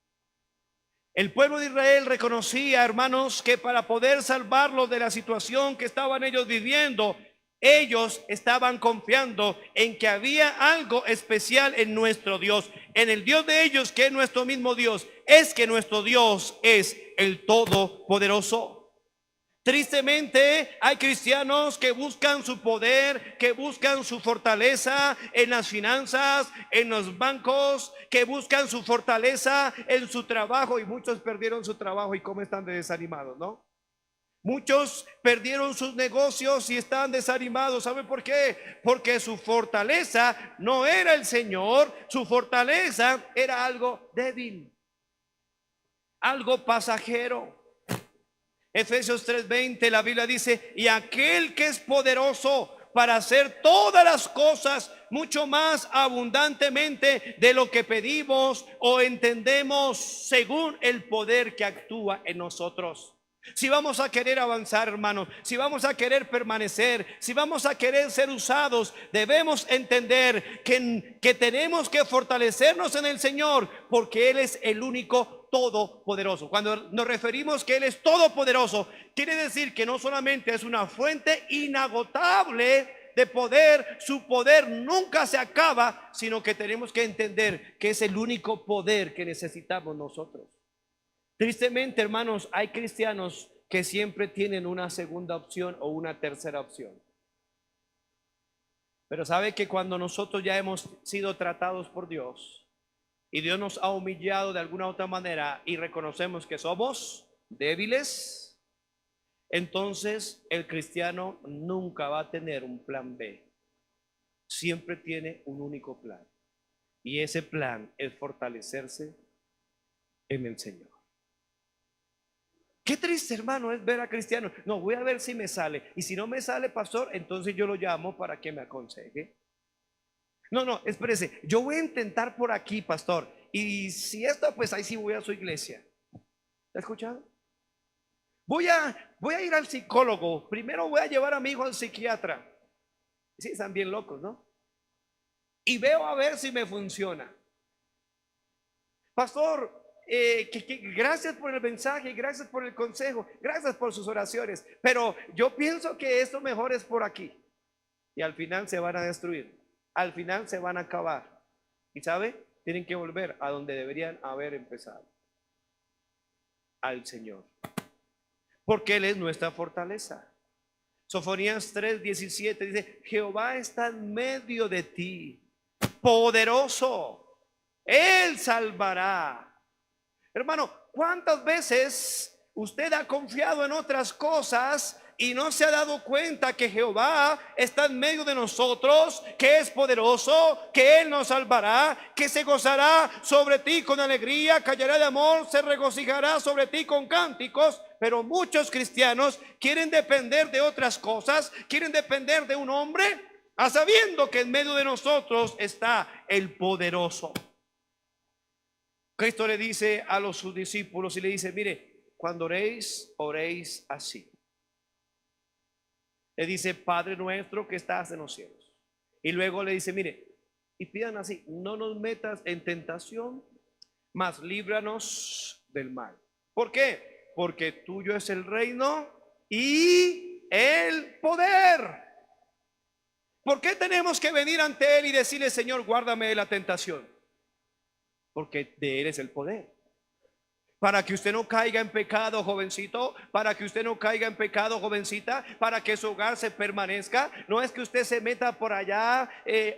El pueblo de Israel reconocía, hermanos, que para poder salvarlos de la situación que estaban ellos viviendo, ellos estaban confiando en que había algo especial en nuestro Dios, en el Dios de ellos, que es nuestro mismo Dios. Es que nuestro Dios es el Todopoderoso. Tristemente hay cristianos que buscan su poder, que buscan su fortaleza en las finanzas, en los bancos, que buscan su fortaleza en su trabajo, y muchos perdieron su trabajo y cómo están desanimados, ¿no? Muchos perdieron sus negocios y están desanimados. ¿Sabe por qué? Porque su fortaleza no era el Señor, su fortaleza era algo débil, algo pasajero. Efesios 3:20, la Biblia dice: y aquel que es poderoso para hacer todas las cosas mucho más abundantemente de lo que pedimos o entendemos, según el poder que actúa en nosotros. Si vamos a querer avanzar, hermanos, si vamos a querer permanecer, si vamos a querer ser usados, debemos entender que tenemos que fortalecernos en el Señor, porque Él es el único todopoderoso. Cuando nos referimos que Él es todopoderoso, quiere decir que no solamente es una fuente inagotable de poder, su poder nunca se acaba, sino que tenemos que entender que es el único poder que necesitamos nosotros. Tristemente, hermanos, hay cristianos que siempre tienen una segunda opción o una tercera opción. Pero sabe que cuando nosotros ya hemos sido tratados por Dios y Dios nos ha humillado de alguna otra manera y reconocemos que somos débiles, entonces el cristiano nunca va a tener un plan B. Siempre tiene un único plan. Y ese plan es fortalecerse en el Señor. Qué triste, hermano, es ver a cristianos: no, voy a ver si me sale, y si no me sale, pastor, entonces yo lo llamo para que me aconseje. No, espérese, yo voy a intentar por aquí, pastor, y si esto, pues ahí sí voy a su iglesia. ¿Está escuchado? Voy a ir al psicólogo, primero voy a llevar a mi hijo al psiquiatra. Sí, están bien locos, ¿no? Y veo a ver si me funciona. Pastor, gracias por el mensaje, gracias por el consejo, gracias por sus oraciones, pero yo pienso que esto mejor es por aquí. Y al final se van a destruir, al final se van a acabar. ¿Y sabe? Tienen que volver a donde deberían haber empezado: al Señor, porque Él es nuestra fortaleza. Sofonías 3:17 dice: Jehová está en medio de ti, poderoso, Él salvará. Hermano, ¿cuántas veces usted ha confiado en otras cosas y no se ha dado cuenta que Jehová está en medio de nosotros, que es poderoso, que Él nos salvará, que se gozará sobre ti con alegría, callará de amor, se regocijará sobre ti con cánticos? Pero muchos cristianos quieren depender de otras cosas, quieren depender de un hombre, a sabiendo que en medio de nosotros está el poderoso. Cristo le dice a sus discípulos y le dice: mire, cuando oréis, oréis así. Le dice: Padre nuestro que estás en los cielos. Y luego le dice: mire, y pidan así: no nos metas en tentación, mas líbranos del mal. ¿Por qué? Porque tuyo es el reino y el poder. ¿Por qué tenemos que venir ante Él y decirle: Señor, guárdame de la tentación? Porque de Él es el poder. Para que usted no caiga en pecado, jovencito, para que usted no caiga en pecado, jovencita, para que su hogar se permanezca. No es que usted se meta por allá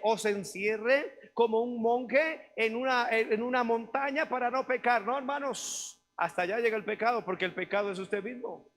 o se encierre como un monje en una montaña para no pecar. No, hermanos, hasta allá llega el pecado, porque el pecado es usted mismo.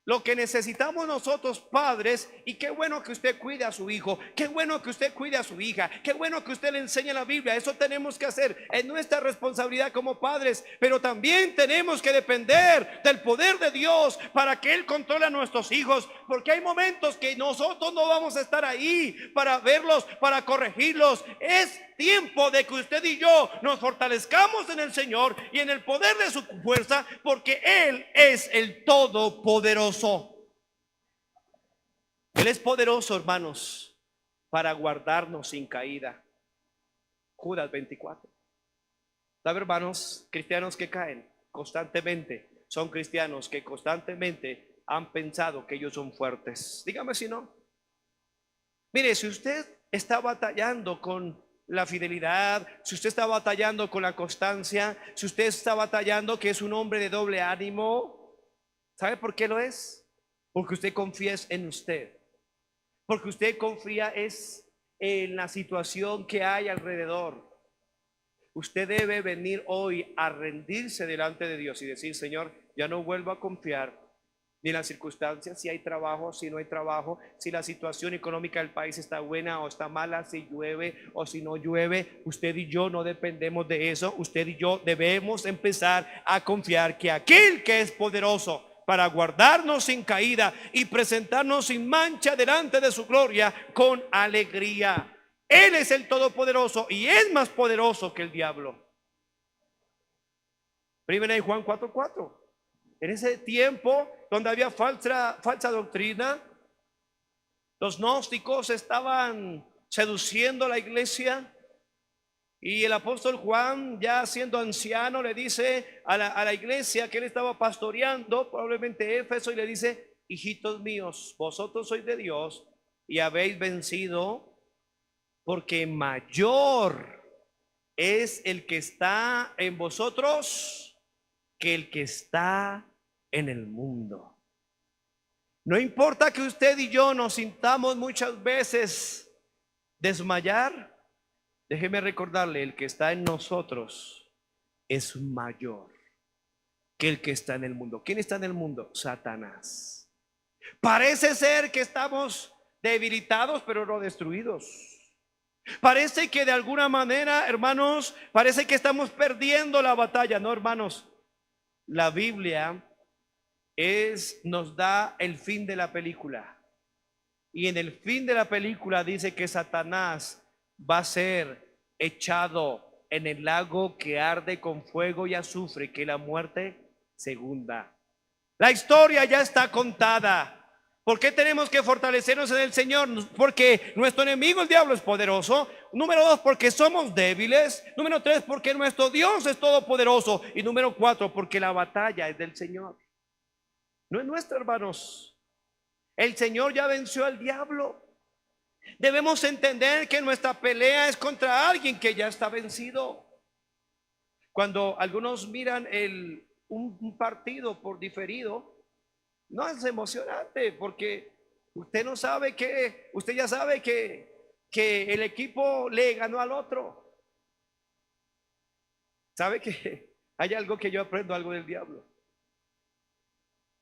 Lo que necesitamos nosotros padres, y qué bueno que usted cuide a su hijo, qué bueno que usted cuide a su hija, qué bueno que usted le enseñe la Biblia, eso tenemos que hacer, es nuestra responsabilidad como padres, pero también tenemos que depender del poder de Dios para que Él controle a nuestros hijos, porque hay momentos que nosotros no vamos a estar ahí para verlos, para corregirlos. Es tiempo de que usted y yo nos fortalezcamos en el Señor y en el poder de su fuerza, porque Él es el Todopoderoso. Él es poderoso, hermanos, para guardarnos sin caída. Judas 24. ¿Sabe, hermanos? Cristianos que caen constantemente son cristianos que constantemente han pensado que ellos son fuertes. Dígame si no. Mire, si usted está batallando con la fidelidad, si usted está batallando con la constancia, si usted está batallando que es un hombre de doble ánimo, ¿sabe por qué lo es? Porque usted confía en usted, porque usted confía es en la situación que hay alrededor. Usted debe venir hoy a rendirse delante de Dios y decir: Señor, ya no vuelvo a confiar ni en las circunstancias, si hay trabajo, si no hay trabajo, si la situación económica del país está buena o está mala, si llueve o si no llueve. Usted y yo no dependemos de eso. Usted y yo debemos empezar a confiar que aquel que es poderoso para guardarnos sin caída y presentarnos sin mancha delante de su gloria con alegría. Él es el Todopoderoso y es más poderoso que el diablo. Primera de Juan 4:4. En ese tiempo donde había falsa doctrina, los gnósticos estaban seduciendo a la iglesia, y el apóstol Juan, ya siendo anciano, le dice a la iglesia que él estaba pastoreando, probablemente Éfeso, y le dice: hijitos míos, vosotros sois de Dios y habéis vencido, porque mayor es el que está en vosotros que el que está en el mundo. No importa que usted y yo nos sintamos muchas veces desmayar, déjeme recordarle: el que está en nosotros es mayor que el que está en el mundo. ¿Quién está en el mundo? Satanás. Parece ser que estamos debilitados, pero no destruidos. Parece que de alguna manera, hermanos, parece que estamos perdiendo la batalla. No, hermanos, la Biblia nos da el fin de la película, y en el fin de la película dice que Satanás va a ser echado en el lago que arde con fuego y azufre, que es la muerte segunda. La historia ya está contada. ¿Por qué tenemos que fortalecernos en el Señor? Porque nuestro enemigo, el diablo, es poderoso. Número 2, porque somos débiles. Número 3, porque nuestro Dios es todopoderoso. Y número 4, porque la batalla es del Señor, no es nuestra, hermanos. El Señor ya venció al diablo. Debemos entender que nuestra pelea es contra alguien que ya está vencido. Cuando algunos miran un partido por diferido, no es emocionante, porque usted no sabe usted ya sabe que el equipo le ganó al otro. ¿Sabe que hay algo que yo aprendo, algo del diablo?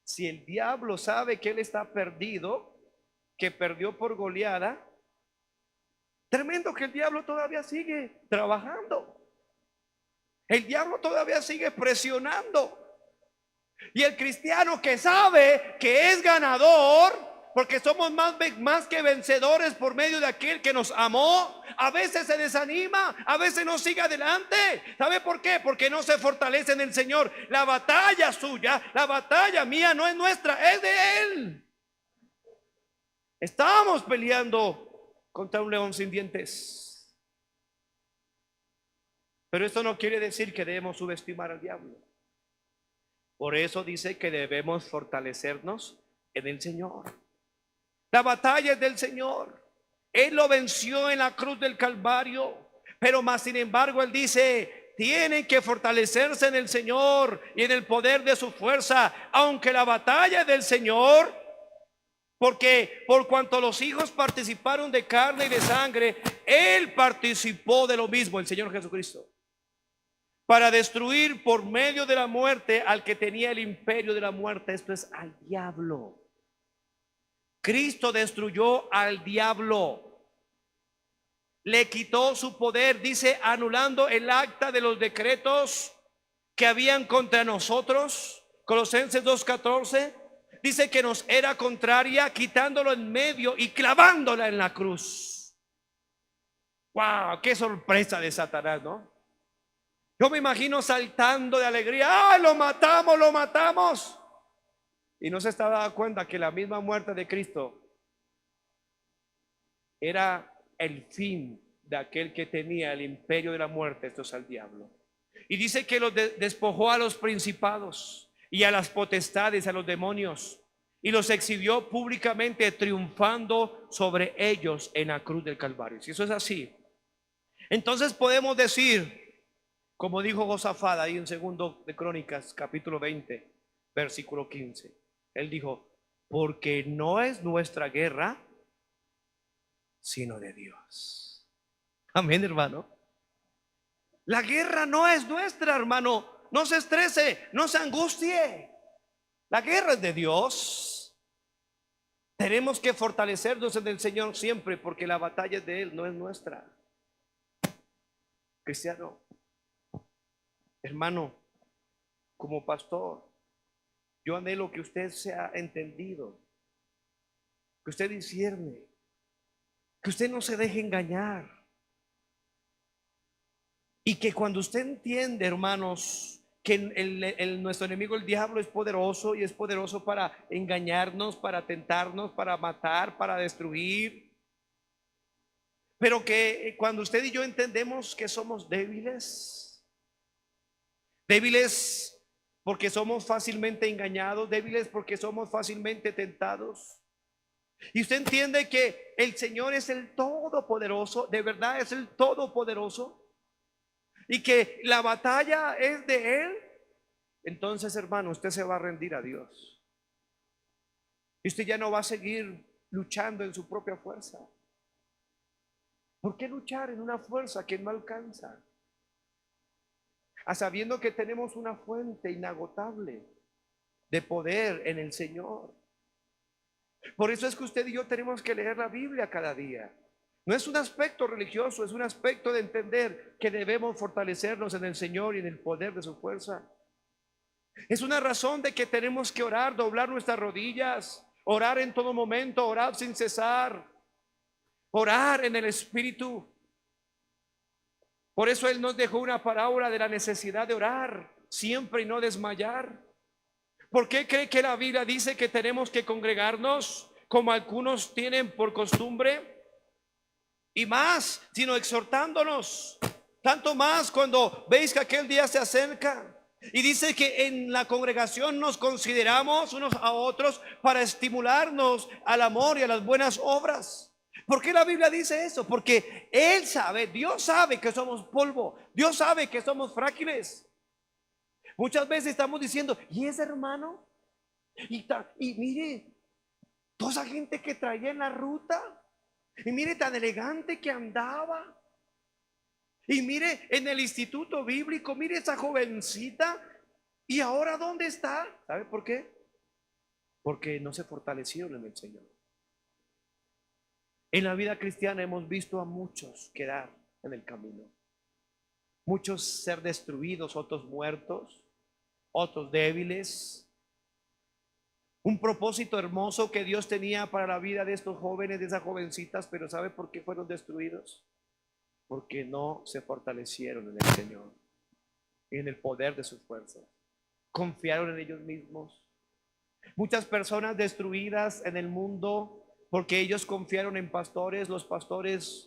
Si el diablo sabe que él está perdido, que perdió por goleada, tremendo que el diablo todavía sigue trabajando. El diablo todavía sigue presionando. Y el cristiano que sabe que es ganador, porque somos más que vencedores por medio de aquel que nos amó, a veces se desanima, a veces no sigue adelante. ¿Sabe por qué? Porque no se fortalece en el Señor. La batalla suya, la batalla mía no es nuestra, es de Él. Estamos peleando contra un león sin dientes. Pero esto no quiere decir que debemos subestimar al diablo. Por eso dice que debemos fortalecernos en el Señor. La batalla es del Señor. Él lo venció en la cruz del Calvario. Pero más sin embargo, Él dice: tienen que fortalecerse en el Señor y en el poder de su fuerza, aunque la batalla es del Señor, porque por cuanto los hijos participaron de carne y de sangre, Él participó de lo mismo, el Señor Jesucristo, para destruir por medio de la muerte al que tenía el imperio de la muerte, esto es al diablo. Cristo destruyó al diablo, le quitó su poder, dice, anulando el acta de los decretos que habían contra nosotros. Colosenses 2:14 dice que nos era contraria, quitándolo en medio y clavándola en la cruz. ¡Wow! ¡Qué sorpresa de Satanás!, ¿no? Yo me imagino saltando de alegría. ¡Ah, lo matamos, lo matamos! Y no se estaba dando cuenta que la misma muerte de Cristo era el fin de aquel que tenía el imperio de la muerte, esto es al diablo. Y dice que los despojó a los principados y a las potestades, a los demonios, y los exhibió públicamente, triunfando sobre ellos en la cruz del Calvario. Si eso es así, entonces podemos decir, como dijo Josafat ahí en segundo de Crónicas, capítulo 20, versículo 15. Él dijo, porque no es nuestra guerra, sino de Dios. Amén, hermano. La guerra no es nuestra, hermano. No se estrese, no se angustie. La guerra es de Dios. Tenemos que fortalecernos en el Señor siempre, porque la batalla es de Él, no es nuestra. Cristiano, hermano, como pastor, yo anhelo que usted sea entendido, que usted discierne, que usted no se deje engañar. Y que cuando usted entiende, hermanos, que nuestro enemigo, el diablo, es poderoso y es poderoso para engañarnos, para tentarnos, para matar, para destruir. Pero que cuando usted y yo entendemos que somos débiles, débiles porque somos fácilmente engañados, débiles porque somos fácilmente tentados, y usted entiende que el Señor es el Todopoderoso, de verdad es el Todopoderoso, y que la batalla es de Él, entonces, hermano, usted se va a rendir a Dios. Y usted ya no va a seguir luchando en su propia fuerza. ¿Por qué luchar en una fuerza que no alcanza? A sabiendo que tenemos una fuente inagotable de poder en el Señor. Por eso es que usted y yo tenemos que leer la Biblia cada día. No es un aspecto religioso, es un aspecto de entender que debemos fortalecernos en el Señor y en el poder de su fuerza. Es una razón de que tenemos que orar, doblar nuestras rodillas, orar en todo momento, orar sin cesar, orar en el Espíritu. Por eso Él nos dejó una parábola de la necesidad de orar siempre y no desmayar. ¿Por qué cree que la Biblia dice que tenemos que congregarnos como algunos tienen por costumbre? Y más, sino exhortándonos, tanto más cuando veis que aquel día se acerca. Y dice que en la congregación nos consideramos unos a otros para estimularnos al amor y a las buenas obras. ¿Por qué la Biblia dice eso? Porque Él sabe, Dios sabe que somos polvo, Dios sabe que somos frágiles. Muchas veces estamos diciendo, ¿y ese hermano? Y mire, toda esa gente que traía en la ruta. Y mire tan elegante que andaba. Y mire en el instituto bíblico, mire esa jovencita. ¿Y ahora dónde está? ¿Sabe por qué? Porque no se fortalecieron en el Señor. En la vida cristiana hemos visto a muchos quedar en el camino. Muchos ser destruidos, otros muertos, otros débiles. Un propósito hermoso que Dios tenía para la vida de estos jóvenes, de esas jovencitas, pero ¿sabe por qué fueron destruidos? Porque no se fortalecieron en el Señor y en el poder de sus fuerzas. Confiaron en ellos mismos. Muchas personas destruidas en el mundo porque ellos confiaron en pastores. Los pastores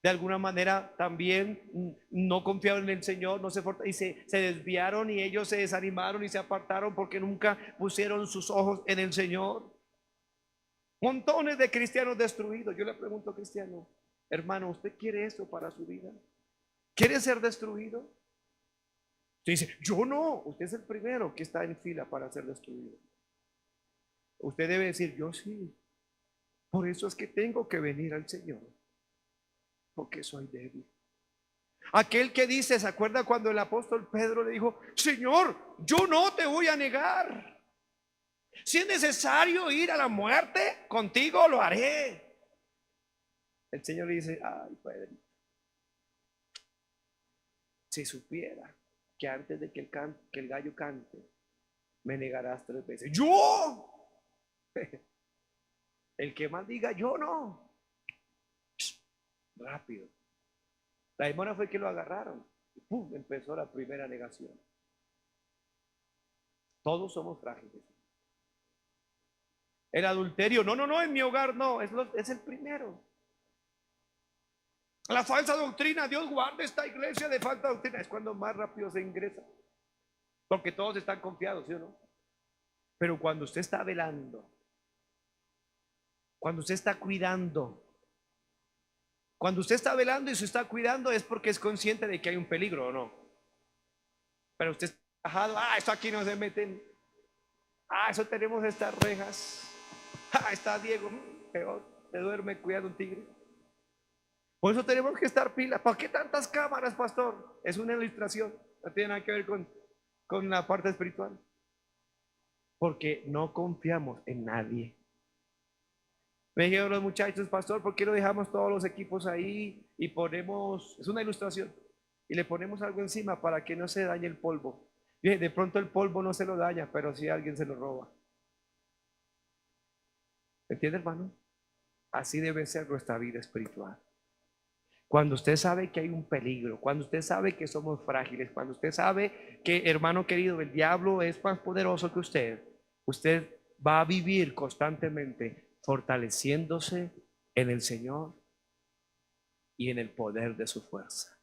de alguna manera también no confiaron en el Señor, y se desviaron, y ellos se desanimaron y se apartaron porque nunca pusieron sus ojos en el Señor. Montones de cristianos destruidos. Yo le pregunto, cristiano, hermano, ¿usted quiere eso para su vida? ¿Quiere ser destruido? Usted dice, yo no, usted es el primero que está en fila para ser destruido. Usted debe decir, yo sí. Por eso es que tengo que venir al Señor, porque soy débil. Aquel que dice, ¿se acuerda cuando el apóstol Pedro le dijo, Señor, yo no te voy a negar? Si es necesario ir a la muerte, contigo lo haré. El Señor le dice, ay, Pedro, si supiera que antes de que el gallo cante, me negarás 3 veces. ¡Yo! El que más diga, yo no. Rápido. La demora fue que lo agarraron. Y ¡pum! Empezó la primera negación. Todos somos frágiles. El adulterio, no, no, no, en mi hogar no, es el primero. La falsa doctrina, Dios guarde esta iglesia de falsa doctrina, es cuando más rápido se ingresa. Porque todos están confiados, ¿sí o no? Pero cuando usted está velando, cuando usted está cuidando, cuando usted está velando y se está cuidando es porque es consciente de que hay un peligro o no. Pero usted está bajado, eso aquí no se meten. Eso tenemos estas rejas. Está Diego, peor, se duerme cuidando un tigre. Por eso tenemos que estar pilas. ¿Para qué tantas cámaras, pastor? Es una ilustración, no tiene nada que ver con la parte espiritual. Porque no confiamos en nadie. Me dijeron los muchachos, pastor, ¿por qué no dejamos todos los equipos ahí y ponemos, es una ilustración, y le ponemos algo encima para que no se dañe el polvo? Dije, de pronto el polvo no se lo daña, pero si alguien se lo roba. ¿Entiende, hermano? Así debe ser nuestra vida espiritual. Cuando usted sabe que hay un peligro, cuando usted sabe que somos frágiles, cuando usted sabe que, hermano querido, el diablo es más poderoso que usted va a vivir constantemente fortaleciéndose en el Señor y en el poder de su fuerza.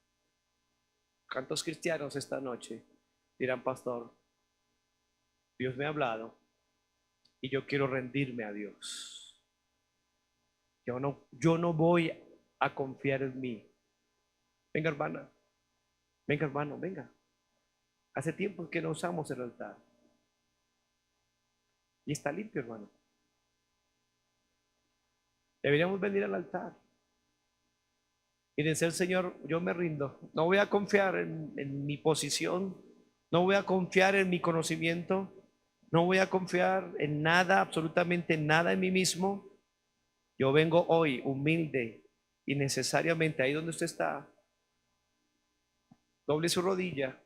¿Cuántos cristianos esta noche dirán, pastor, Dios me ha hablado y yo quiero rendirme a Dios? Yo no voy a confiar en mí. Venga, hermana, venga, hermano, venga. Hace tiempo que no usamos el altar y está limpio, hermano. Deberíamos venir al altar y decir, Señor, yo me rindo. No voy a confiar en mi posición, no voy a confiar en mi conocimiento, no voy a confiar en nada, absolutamente nada en mí mismo. Yo vengo hoy humilde y necesariamente ahí donde usted está, doble su rodilla,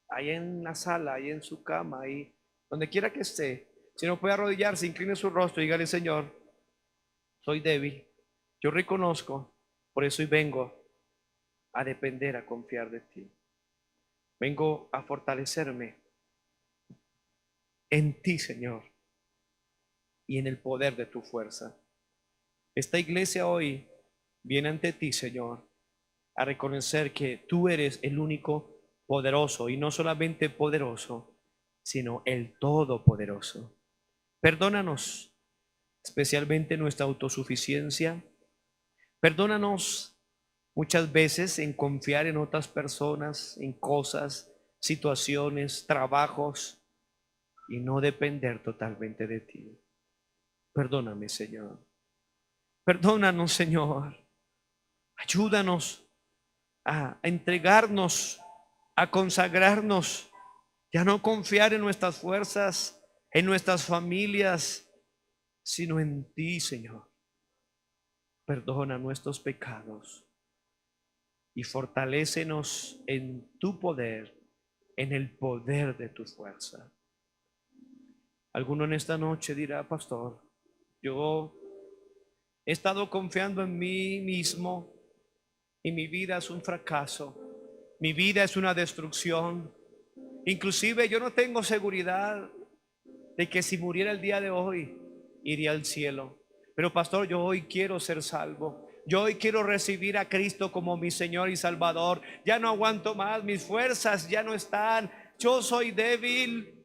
ahí en la sala, ahí en su cama, ahí donde quiera que esté. Si no puede arrodillarse, incline su rostro y dígale, Señor, soy débil, yo reconozco, por eso hoy vengo a depender, a confiar de ti. Vengo a fortalecerme en ti, Señor, y en el poder de tu fuerza. Esta iglesia hoy viene ante ti, Señor, a reconocer que tú eres el único poderoso, y no solamente poderoso, sino el todopoderoso. Perdónanos, especialmente nuestra autosuficiencia. Perdónanos muchas veces en confiar en otras personas, en cosas, situaciones, trabajos, y no depender totalmente de ti. Perdóname, Señor. Perdónanos, Señor. Ayúdanos a entregarnos, a consagrarnos, ya no confiar en nuestras fuerzas, en nuestras familias, sino en ti, Señor. Perdona nuestros pecados y fortalécenos en tu poder, en el poder de tu fuerza. Alguno en esta noche dirá, pastor, yo he estado confiando en mí mismo y mi vida es un fracaso, mi vida es una destrucción. Inclusive yo no tengo seguridad de que si muriera el día de hoy iría al cielo. Pero pastor, yo hoy quiero ser salvo. Yo hoy quiero recibir a Cristo como mi Señor y Salvador. Ya no aguanto más, mis fuerzas ya no están. Yo soy débil.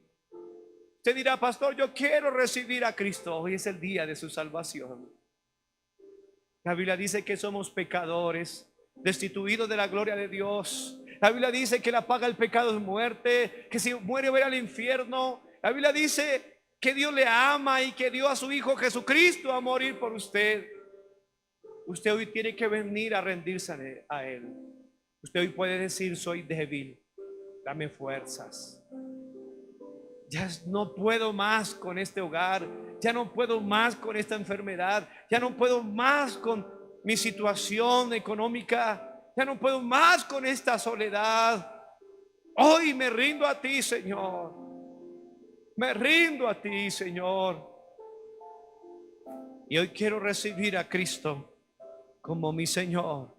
Usted dirá, pastor, yo quiero recibir a Cristo. Hoy es el día de su salvación. La Biblia dice que somos pecadores, destituidos de la gloria de Dios. La Biblia dice que la paga el pecado es muerte, que si muere va al infierno. La Biblia dice que Dios le ama y que dio a su Hijo Jesucristo a morir por usted. Usted hoy tiene que venir a rendirse a Él. Usted hoy puede decir: soy débil, dame fuerzas. Ya no puedo más con este hogar, ya no puedo más con esta enfermedad, ya no puedo más con mi situación económica, ya no puedo más con esta soledad. Hoy me rindo a ti, Señor. Me rindo a ti, Señor. Y hoy quiero recibir a Cristo como mi Señor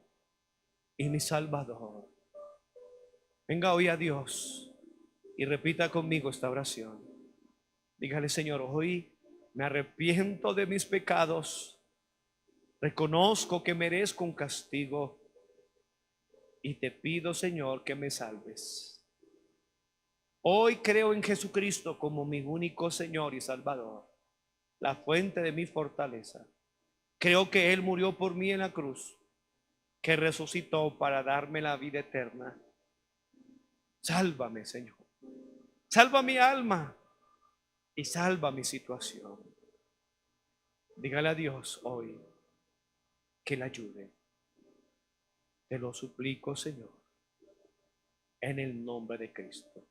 y mi Salvador. Venga hoy a Dios y repita conmigo esta oración. Dígale: Señor, hoy me arrepiento de mis pecados, reconozco que merezco un castigo y te pido, Señor, que me salves. Hoy creo en Jesucristo como mi único Señor y Salvador, la fuente de mi fortaleza. Creo que Él murió por mí en la cruz, que resucitó para darme la vida eterna. Sálvame, Señor. Salva mi alma y salva mi situación. Dígale a Dios hoy que le ayude. Te lo suplico, Señor, en el nombre de Cristo.